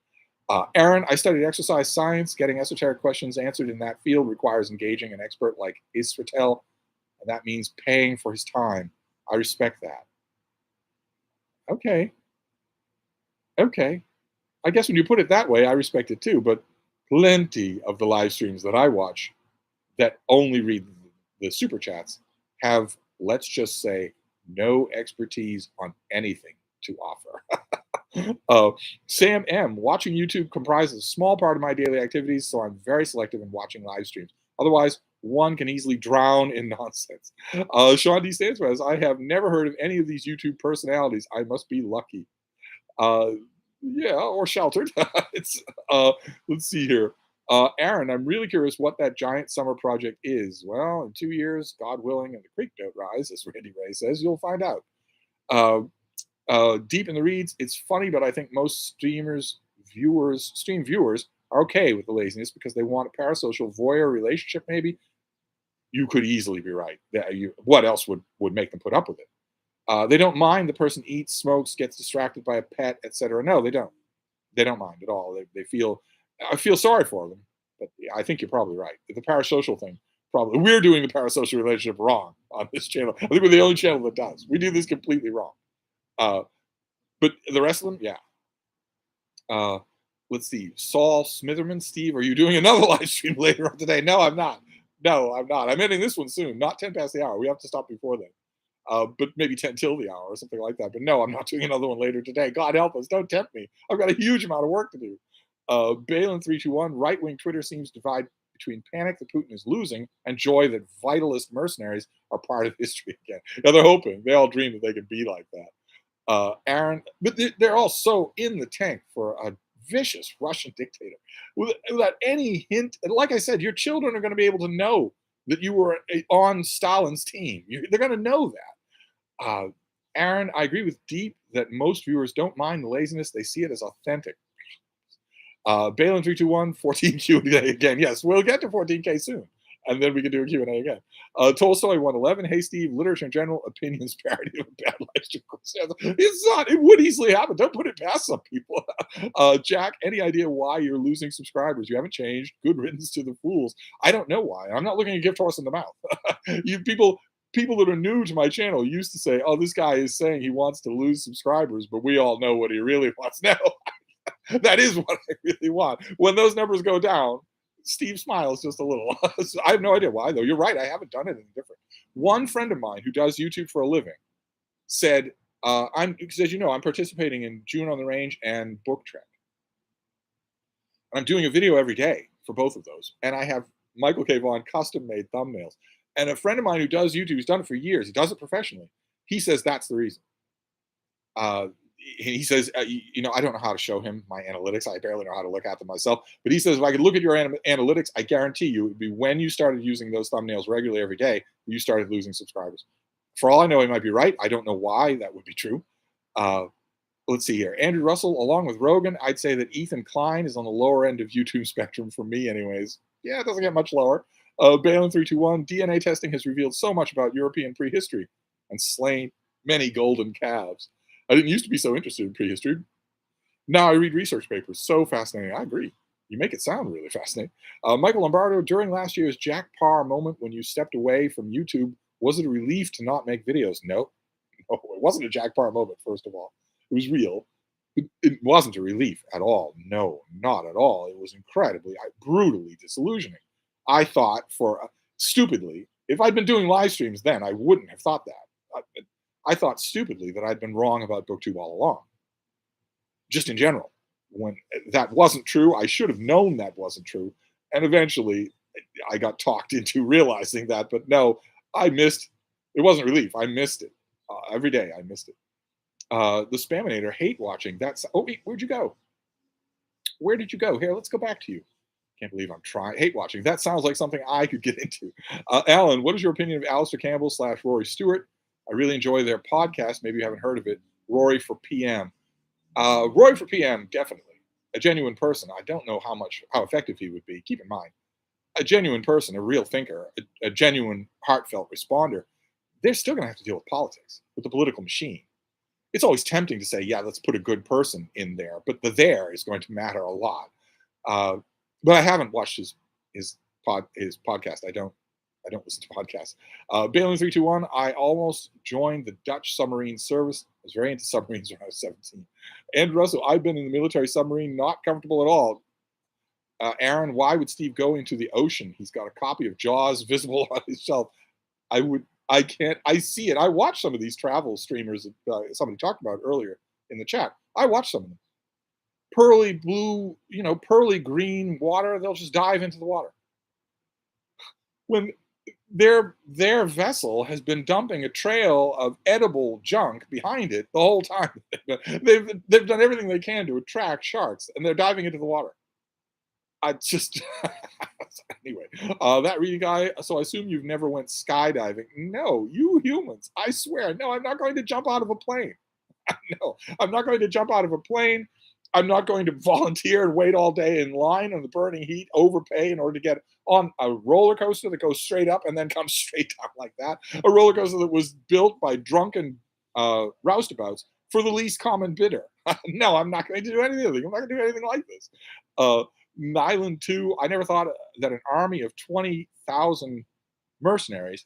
S1: Aaron, I studied exercise science. Getting esoteric questions answered in that field requires engaging an expert like Israel, and that means paying for his time. I respect that. Okay. I guess when you put it that way, I respect it too. But plenty of the live streams that I watch that only read the super chats have, let's just say, no expertise on anything to offer. Sam M. Watching YouTube comprises a small part of my daily activities, so I'm very selective in watching live streams. Otherwise, one can easily drown in nonsense. Sean D. Sanchez, I have never heard of any of these YouTube personalities. I must be lucky. Yeah, or sheltered. It's let's see here. Aaron, I'm really curious what that giant summer project is. Well, in 2 years, God willing, and the creek don't rise, as Randy Ray says, you'll find out. Deep in the reads, it's funny, but I think most stream viewers are okay with the laziness because they want a parasocial voyeur relationship, maybe. You could easily be right. What else would make them put up with it? They don't mind the person eats, smokes, gets distracted by a pet, etc. No, they don't. They don't mind at all. I feel sorry for them, but yeah, I think you're probably right. The parasocial thing, probably we're doing the parasocial relationship wrong on this channel. I think we're the only channel that does. We do this completely wrong. But the rest of them, yeah. Let's see. Saul Smitherman, Steve, are you doing another live stream later on today? No, I'm not. I'm ending this one soon, not 10 past the hour. We have to stop before then. But maybe 10 till the hour or something like that. But no, I'm not doing another one later today. God help us. Don't tempt me. I've got a huge amount of work to do. Balin321, right-wing Twitter seems divided between panic that Putin is losing and joy that vitalist mercenaries are part of history again. Now they're hoping. They all dream that they can be like that. Aaron, but they're all so in the tank for a vicious Russian dictator without any hint. Like I said, your children are going to be able to know that you were on Stalin's team. They're going to know that. Aaron, I agree with Deep that most viewers don't mind the laziness. They see it as authentic. Balin321, 14 Q&A again. Yes, we'll get to 14K soon. And then we can do a Q&A again. Tolstoy 111. Hey, Steve, literature in general, opinions parody of bad life. It's not. It would easily happen. Don't put it past some people. Jack, any idea why you're losing subscribers? You haven't changed. Good riddance to the fools. I don't know why. I'm not looking a gift horse in the mouth. You people that are new to my channel used to say, oh, this guy is saying he wants to lose subscribers, but we all know what he really wants now. That is what I really want. When those numbers go down, Steve smiles just a little. So I have no idea why, though. You're right. I haven't done anything different. One friend of mine who does YouTube for a living said, because as you know, I'm participating in June on the Range and Book Trek. I'm doing a video every day for both of those. And I have Michael K. Vaughan custom made thumbnails. And a friend of mine who does YouTube, he's done it for years, he does it professionally. He says that's the reason. He says, I don't know how to show him my analytics. I barely know how to look at them myself. But he says, if I could look at your analytics, I guarantee you it would be when you started using those thumbnails regularly every day, you started losing subscribers. For all I know, he might be right. I don't know why that would be true. Let's see here. Andrew Russell, along with Rogan, I'd say that Ethan Klein is on the lower end of YouTube spectrum for me anyways. Yeah, it doesn't get much lower. Balin321, DNA testing has revealed so much about European prehistory and slain many golden calves. I didn't used to be so interested in prehistory. Now I read research papers. So fascinating. I agree. You make it sound really fascinating. Michael Lombardo, during last year's Jack Parr moment when you stepped away from YouTube, was it a relief to not make videos? No, it wasn't a Jack Parr moment, first of all. It was real. It wasn't a relief at all. No, not at all. It was incredibly, brutally disillusioning. I thought stupidly, if I'd been doing live streams then, I wouldn't have thought that. I thought stupidly that I'd been wrong about BookTube all along. Just in general. When that wasn't true, I should have known that wasn't true. And eventually I got talked into realizing that. But no, I missed. It wasn't relief. I missed it. Every day I missed it. The Spaminator, hate watching. Wait, where'd you go? Where did you go? Here, let's go back to you. Can't believe I'm trying. Hate watching. That sounds like something I could get into. Alan, what is your opinion of Alistair Campbell / Rory Stewart? I really enjoy their podcast. Maybe you haven't heard of it. Rory for PM. Rory for PM, definitely. A genuine person. I don't know how effective he would be. Keep in mind, a genuine person, a real thinker, a genuine, heartfelt responder. They're still going to have to deal with politics, with the political machine. It's always tempting to say, yeah, let's put a good person in there, but the there is going to matter a lot. But I haven't watched his podcast. I don't listen to podcasts. Balin321, I almost joined the Dutch submarine service. I was very into submarines when I was 17. And Russell, I've been in the military submarine, not comfortable at all. Aaron, why would Steve go into the ocean? He's got a copy of Jaws visible on his shelf. I can't. I see it. I watch some of these travel streamers that somebody talked about earlier in the chat. I watch some of them. Pearly blue, pearly green water. They'll just dive into the water. When their vessel has been dumping a trail of edible junk behind it the whole time. They've done everything they can to attract sharks, and they're diving into the water. I just anyway, that reading guy. So I assume you've never went skydiving. No, you humans. I swear, no, I'm not going to jump out of a plane. No, I'm not going to jump out of a plane. I'm not going to volunteer and wait all day in line on the burning heat, overpay in order to get on a roller coaster that goes straight up and then comes straight down like that. A roller coaster that was built by drunken roustabouts for the least common bidder. No, I'm not going to do anything. I'm not going to do anything like this. Nyland 2, I never thought that an army of 20,000 mercenaries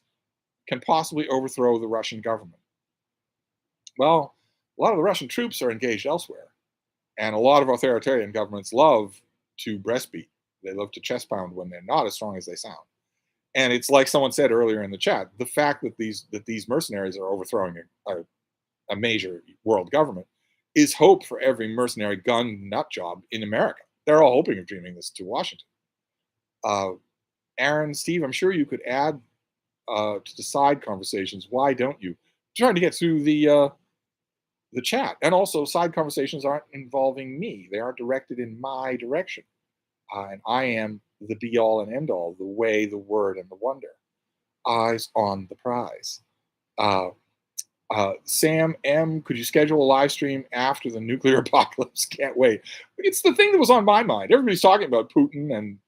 S1: can possibly overthrow the Russian government. Well, a lot of the Russian troops are engaged elsewhere. And a lot of authoritarian governments love to breastbeat. They love to chest pound when they're not as strong as they sound. And it's like someone said earlier in the chat, the fact that these mercenaries are overthrowing a major world government is hope for every mercenary gun nut job in America. They're all hoping of dreaming this to Washington. Aaron, Steve, I'm sure you could add to the side conversations. Why don't you? I'm trying to get through the chat. And also, side conversations aren't involving me. They aren't directed in my direction. And I am the be-all and end-all, the way, the word, and the wonder. Eyes on the prize. Sam M, could you schedule a live stream after the nuclear apocalypse? Can't wait. It's the thing that was on my mind. Everybody's talking about Putin and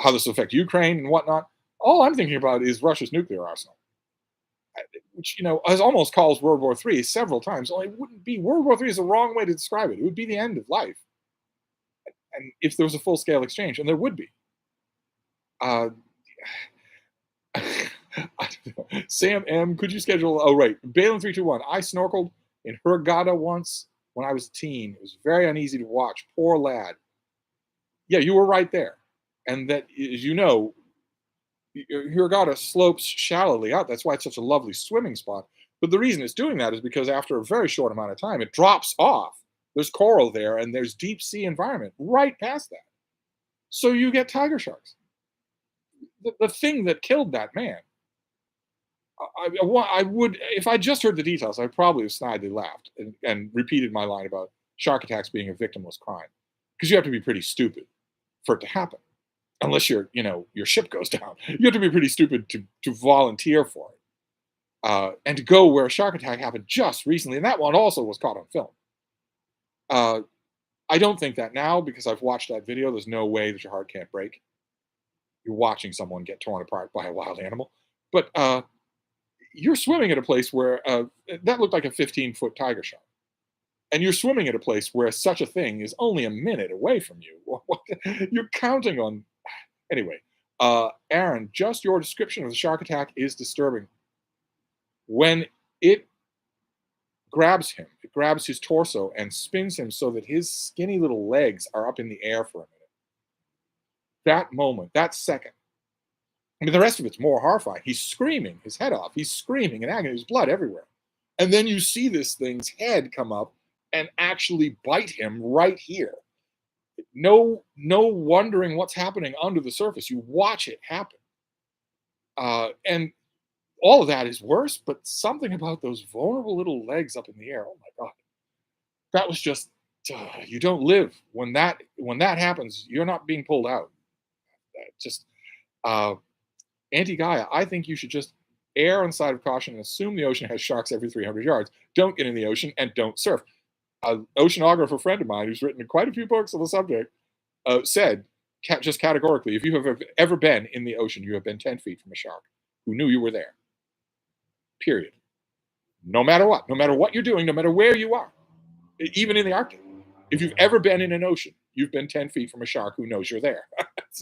S1: how this will affect Ukraine and whatnot. All I'm thinking about is Russia's nuclear arsenal, which has almost caused World War III several times. Only it wouldn't be World War III is the wrong way to describe it. It would be the end of life, and if there was a full scale exchange, and there would be. Uh, I don't know. Sam M, could you schedule? Oh, right. Balin 321. I snorkeled in Hurghada once when I was a teen. It was very uneasy to watch. Poor lad. Yeah, you were right there. And that, as you know, Hurghada slopes shallowly out. That's why it's such a lovely swimming spot. But the reason it's doing that is because after a very short amount of time, it drops off. There's coral there, and there's deep sea environment right past that. So you get tiger sharks. The thing that killed that man. I would, if I just heard the details, I'd probably have snidely laughed and repeated my line about shark attacks being a victimless crime, because you have to be pretty stupid for it to happen, unless your ship goes down. You have to be pretty stupid to volunteer for it, and to go where a shark attack happened just recently, and that one also was caught on film. I don't think that now, because I've watched that video. There's no way that your heart can't break. You're watching someone get torn apart by a wild animal, but you're swimming at a place where that looked like a 15-foot tiger shark, and you're swimming at a place where such a thing is only a minute away from you. You're counting on. Anyway, Aaron, just your description of the shark attack is disturbing. When it grabs him, it grabs his torso and spins him so that his skinny little legs are up in the air for a minute. That moment, that second. I mean, the rest of it's more horrifying. He's screaming his head off. He's screaming in agony. There's blood everywhere. And then you see this thing's head come up and actually bite him right here. No wondering what's happening under the surface. You watch it happen. And all of that is worse, but something about those vulnerable little legs up in the air. Oh my God. That was just, you don't live. When that happens, you're not being pulled out. Just, Anti-Gaia, I think you should just err on the side of caution and assume the ocean has sharks every 300 yards. Don't get in the ocean and don't surf. An oceanographer friend of mine who's written quite a few books on the subject said, just categorically, if you have ever been in the ocean, you have been 10 feet from a shark who knew you were there. Period. No matter what you're doing, no matter where you are, even in the Arctic. If you've ever been in an ocean, you've been 10 feet from a shark who knows you're there.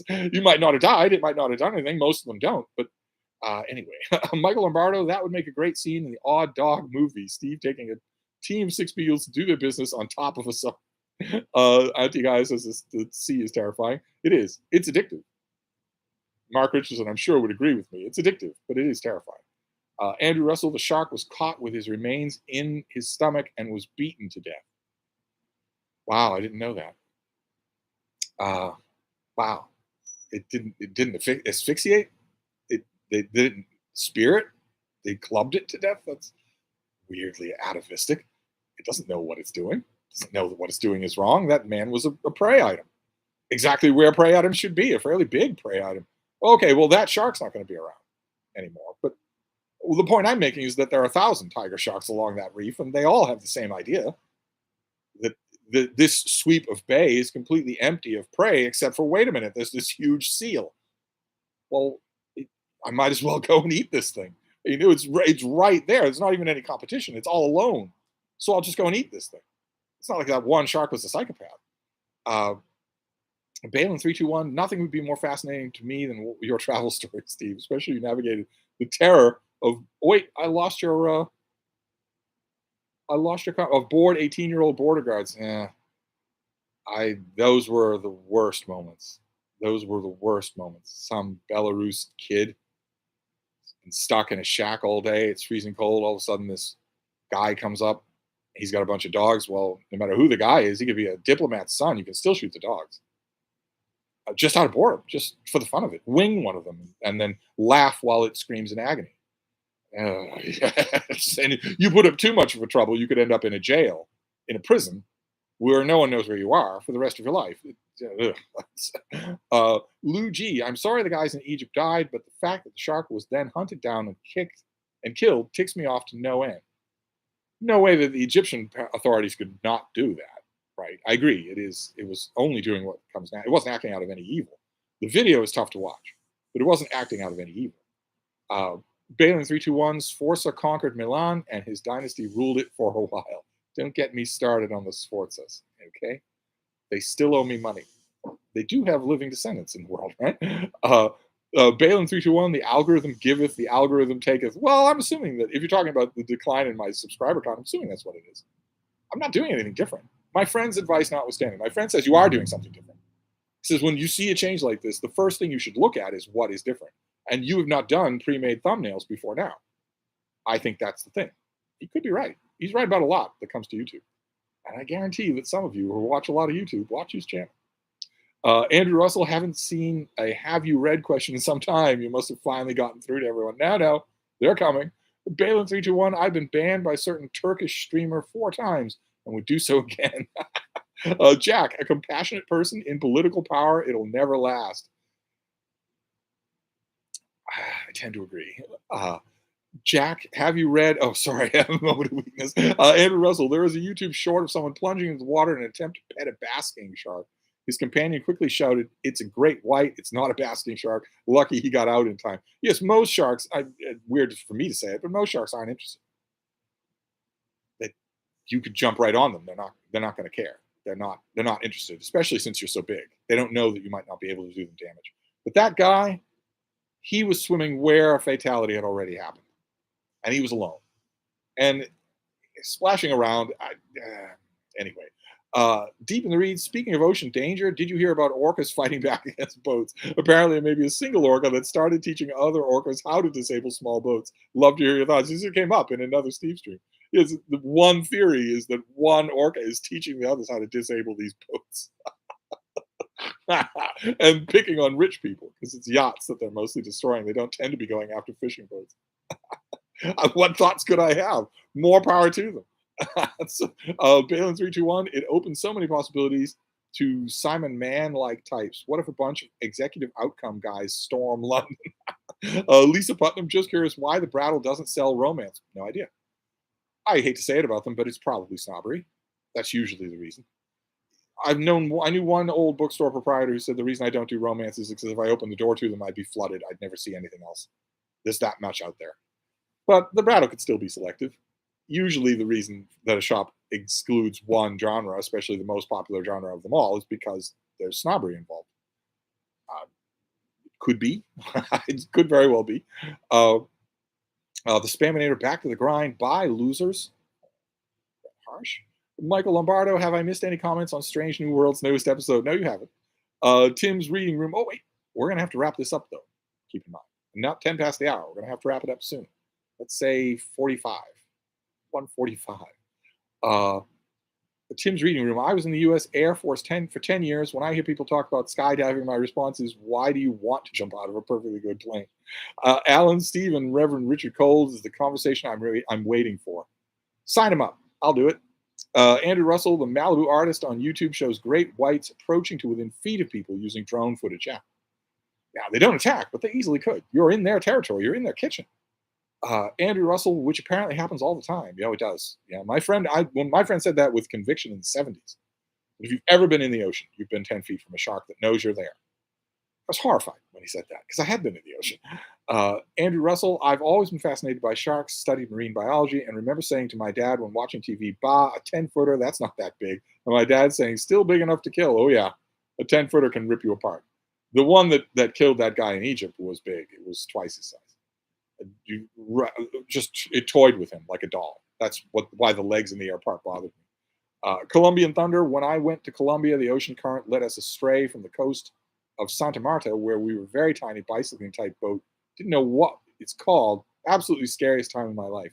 S1: You might not have died. It might not have done anything. Most of them don't. But anyway, Michael Lombardo, that would make a great scene in the Odd Dog movie. Steve taking a team of 6 beagles to do their business on top of a sub. Anti-Gaia says the sea is terrifying. It is. It's addictive. Mark Richardson, I'm sure, would agree with me. It's addictive, but it is terrifying. Andrew Russell, the shark was caught with his remains in his stomach and was beaten to death. Wow, I didn't know that. Wow, it didn't asphyxiate. They didn't spear it. They clubbed it to death. That's weirdly atavistic. It doesn't know what it's doing. It doesn't know that what it's doing is wrong. That man was a prey item. Exactly where prey items should be, a fairly big prey item. Okay, well, that shark's not going to be around anymore. But the point I'm making is that there are 1,000 tiger sharks along that reef, and they all have the same idea. That this sweep of bay is completely empty of prey, except for, wait a minute, there's this huge seal. Well, I might as well go and eat this thing. It's right there. There's not even any competition. It's all alone. So I'll just go and eat this thing. It's not like that one shark was a psychopath. Balin 321, nothing would be more fascinating to me than your travel story, Steve, especially you navigated the terror of, I lost your of bored 18-year-old border guards. Yeah. Those were the worst moments. Some Belarus kid been stuck in a shack all day. It's freezing cold. All of a sudden, this guy comes up. He's got a bunch of dogs. Well, no matter who the guy is, he could be a diplomat's son. You can still shoot the dogs. Just out of boredom, just for the fun of it. Wing one of them and then laugh while it screams in agony. Yes. And you put up too much of a trouble, you could end up in a jail, in a prison, where no one knows where you are for the rest of your life. Lou G, I'm sorry the guys in Egypt died, but the fact that the shark was then hunted down and kicked and killed ticks me off to no end. No way that the Egyptian authorities could not do that, right? I agree. It was only doing what comes now. It wasn't acting out of any evil. The video is tough to watch, but it wasn't acting out of any evil. Uh, Balin 321's Sforza conquered Milan, and his dynasty ruled it for a while. Don't get me started on the Sforzas, okay? They still owe me money. They do have living descendants in the world, right? Balin 321, the algorithm giveth, the algorithm taketh. Well, I'm assuming that if you're talking about the decline in my subscriber count, I'm assuming that's what it is. I'm not doing anything different. My friend's advice notwithstanding, my friend says you are doing something different. He says when you see a change like this, the first thing you should look at is what is different. And you have not done pre-made thumbnails before now. I think that's the thing. He could be right. He's right about a lot that comes to YouTube. And I guarantee that some of you who watch a lot of YouTube watch his channel. Andrew Russell, haven't seen a have you read question in some time. You must have finally gotten through to everyone. Now, they're coming. Balin321, I've been banned by a certain Turkish streamer 4 times and would do so again. Jack, a compassionate person in political power, it'll never last. I tend to agree. Jack, have you read? Oh, sorry, I have a moment of weakness. Andrew Russell, there was a YouTube short of someone plunging into the water in an attempt to pet a basking shark. His companion quickly shouted, "It's a great white. It's not a basking shark." Lucky he got out in time. Yes, most sharks, weird for me to say it, but most sharks aren't interested. That you could jump right on them. They're not going to care. They're not interested, especially since you're so big. They don't know that you might not be able to do them damage. But that guy, he was swimming where a fatality had already happened, and he was alone. And splashing around. Anyway, deep in the reeds, speaking of ocean danger, did you hear about orcas fighting back against boats? Apparently, it may be a single orca that started teaching other orcas how to disable small boats. Love to hear your thoughts. This came up in another Stevestream. Yes, the one theory is that one orca is teaching the others how to disable these boats. And picking on rich people because it's yachts that they're mostly destroying. They don't tend to be going after fishing boats. What thoughts could I have? More power to them. So, Balin 321, it opens so many possibilities to Simon Mann like types. What if a bunch of executive outcome guys storm London? Lisa Putnam, just curious why the Brattle doesn't sell romance. No idea. I hate to say it about them, but it's probably snobbery. That's usually the reason. I knew one old bookstore proprietor who said the reason I don't do romance is because if I opened the door to them, I'd be flooded. I'd never see anything else. There's that much out there. But the Brattle could still be selective. Usually the reason that a shop excludes one genre, especially the most popular genre of them all, is because there's snobbery involved. Could be. It could very well be. The Spaminator back to the grind. Bye, losers. Harsh. Michael Lombardo, have I missed any comments on Strange New World's newest episode? No, you haven't. Tim's reading room. Oh, wait. We're going to have to wrap this up, though. Keep in mind. Not 10 past the hour. We're going to have to wrap it up soon. Let's say 45. 145. Tim's reading room. I was in the U.S. Air Force for 10 years. When I hear people talk about skydiving, my response is, why do you want to jump out of a perfectly good plane? Alan, Steve, and Reverend Richard Coles is the conversation I'm waiting for. Sign him up. I'll do it. Andrew Russell, the Malibu artist on YouTube, shows great whites approaching to within feet of people using drone footage. Yeah, they don't attack, but they easily could. You're in their territory. You're in their kitchen. Andrew Russell, which apparently happens all the time. Yeah, it does. Yeah, my friend said that with conviction in the 70s. If you've ever been in the ocean, you've been 10 feet from a shark that knows you're there. I was horrified when he said that because I had been in the ocean. Andrew Russell, I've always been fascinated by sharks, studied marine biology, and remember saying to my dad when watching TV, "Bah, a 10-footer, that's not that big." And my dad saying, "Still big enough to kill." Oh, yeah, a 10-footer can rip you apart. The one that killed that guy in Egypt was big. It was twice his size. It toyed with him like a doll. That's why the legs in the air part bothered me. Colombian Thunder, when I went to Colombia, the ocean current led us astray from the coast of Santa Marta, where we were very tiny bicycling type boat. Didn't know what it's called. Absolutely scariest time of my life.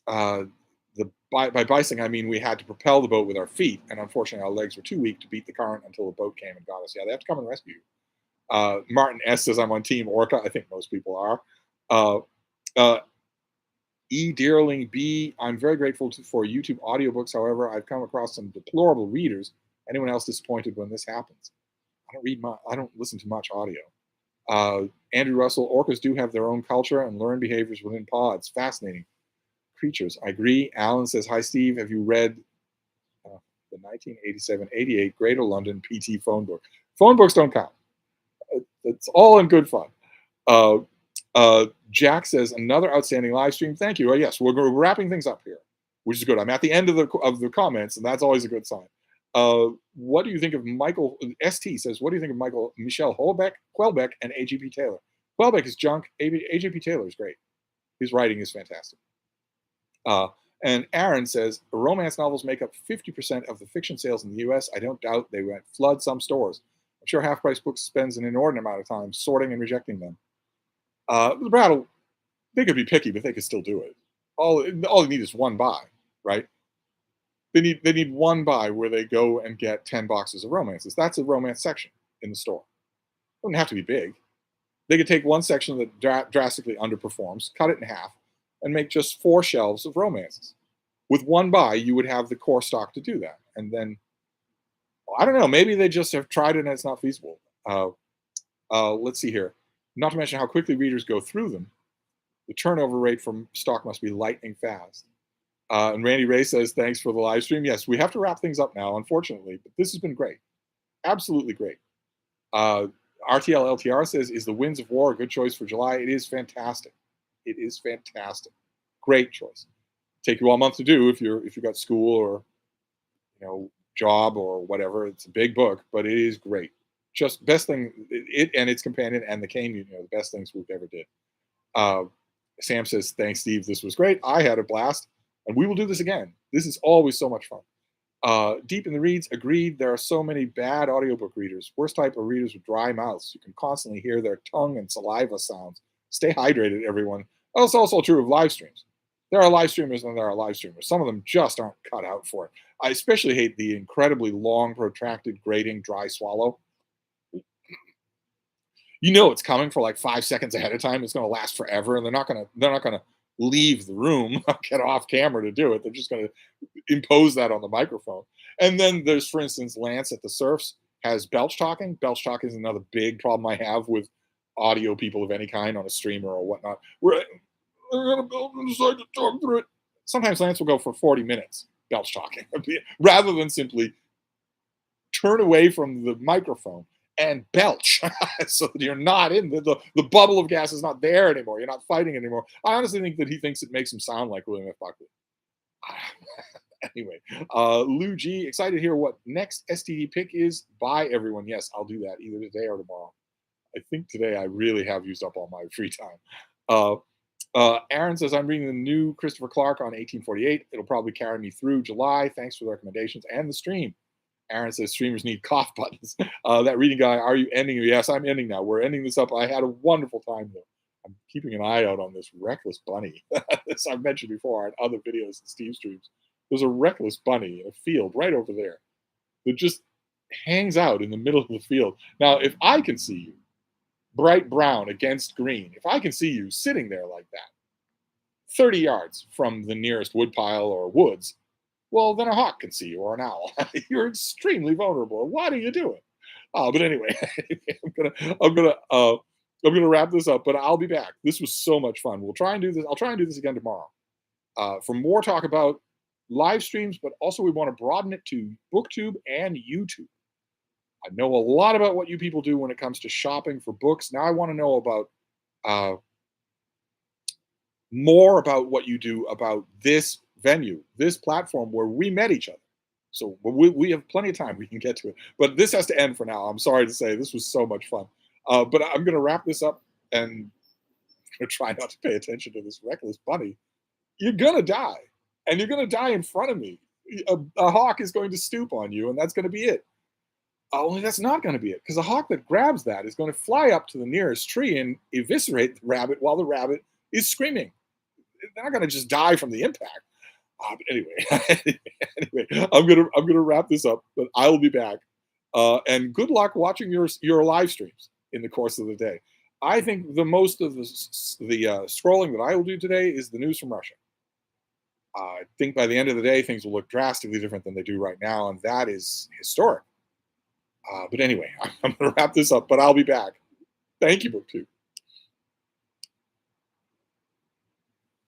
S1: By bicycling, I mean we had to propel the boat with our feet, and unfortunately our legs were too weak to beat the current until the boat came and got us. Yeah, they have to come and rescue you. Martin S. says I'm on Team Orca. I think most people are. E. Dearling B. I'm very grateful for YouTube audiobooks. However, I've come across some deplorable readers. Anyone else disappointed when this happens? I don't listen to much audio. Andrew Russell, orcas do have their own culture and learn behaviors within pods. Fascinating. creatures. I agree. Alan says, hi, Steve. Have you read the 1987-88 Greater London PT phone book? Phone books don't count. It's all in good fun. Uh, Jack says, another outstanding live stream. Thank you. Yes, we're wrapping things up here, which is good. I'm at the end of the comments, and that's always a good sign. What do you think of Michael? ST says, what do you think of Michelle Houellebecq, and A.G.P. Taylor? Houellebecq is junk. A.J.P. Taylor is great. His writing is fantastic. And Aaron says, romance novels make up 50% of the fiction sales in the U.S. I don't doubt they won't flood some stores. I'm sure Half Price Books spends an inordinate amount of time sorting and rejecting them. The they could be picky, but they could still do it. All they need is one buy, right? They need one buy where they go and get 10 boxes of romances. That's a romance section in the store. It doesn't have to be big. They could take one section that drastically underperforms, cut it in half, and make just 4 shelves of romances. With one buy, you would have the core stock to do that. And then, well, I don't know, maybe they just have tried it and it's not feasible. Let's see here. Not to mention how quickly readers go through them. The turnover rate from stock must be lightning fast. And Randy Ray says, thanks for the live stream. Yes, we have to wrap things up now, unfortunately, but this has been great. Absolutely great. RTL LTR says, is The Winds of War a good choice for July? It is fantastic. It is fantastic. Great choice. Take you all month to do if you've got school or job or whatever. It's a big book, but it is great. Just best thing, it and its companion and the Cane Union, the best things we've ever did. Sam says, thanks, Steve. This was great. I had a blast, and we will do this again. This is always so much fun. Deep in the Reads, agreed. There are so many bad audiobook readers. Worst type of readers with dry mouths. You can constantly hear their tongue and saliva sounds. Stay hydrated, everyone. That's also true of live streams. There are live streamers and there are live streamers. Some of them just aren't cut out for it. I especially hate the incredibly long, protracted, grating, dry swallow. It's coming for like 5 seconds ahead of time. It's going to last forever, and they're not going to leave the room, get off camera to do it. They're just going to impose that on the microphone. And then there's, for instance, Lance at the Surfs has belch talking. Belch talking is another big problem I have with audio people of any kind on a streamer or whatnot. They're going to decide to talk through it. Sometimes Lance will go for 40 minutes belch talking rather than simply turn away from the microphone and belch so that you're not in the bubble of gas is not there anymore. You're not fighting anymore. I honestly think that he thinks it makes him sound like William F. Buckley. Anyway, Lou G, excited to hear what next STD pick is. Bye, everyone. Yes, I'll do that either today or tomorrow. I think today I really have used up all my free time. Aaron says, I'm reading the new Christopher Clark on 1848. It'll probably carry me through July. Thanks for the recommendations and the stream. Aaron says, streamers need cough buttons. That reading guy, are you ending? Yes, I'm ending now. We're ending this up. I had a wonderful time, though. I'm keeping an eye out on this reckless bunny. This I've mentioned before on other videos and Stevestreams. There's a reckless bunny in a field right over there that just hangs out in the middle of the field. Now, if I can see you, bright brown against green, if I can see you sitting there like that, 30 yards from the nearest woodpile or woods, well, then a hawk can see you or an owl. You're extremely vulnerable. What are you doing? But anyway, I'm gonna wrap this up. But I'll be back. This was so much fun. We'll try and do this. I'll try and do this again tomorrow for more talk about live streams. But also, we want to broaden it to BookTube and YouTube. I know a lot about what you people do when it comes to shopping for books. Now I want to know about more about what you do about this venue, this platform where we met each other. So we have plenty of time. We can get to it. But this has to end for now. I'm sorry to say this was so much fun. But I'm going to wrap this up and try not to pay attention to this reckless bunny. You're going to die. And you're going to die in front of me. A hawk is going to stoop on you, and that's going to be it. Only that's not going to be it, because a hawk that grabs that is going to fly up to the nearest tree and eviscerate the rabbit while the rabbit is screaming. They're not going to just die from the impact. But anyway, I'm gonna wrap this up. But I will be back. And good luck watching your live streams in the course of the day. I think the most of the scrolling that I will do today is the news from Russia. I think by the end of the day, things will look drastically different than they do right now, and that is historic. But anyway, I'm going to wrap this up, but I'll be back. Thank you, BookTube.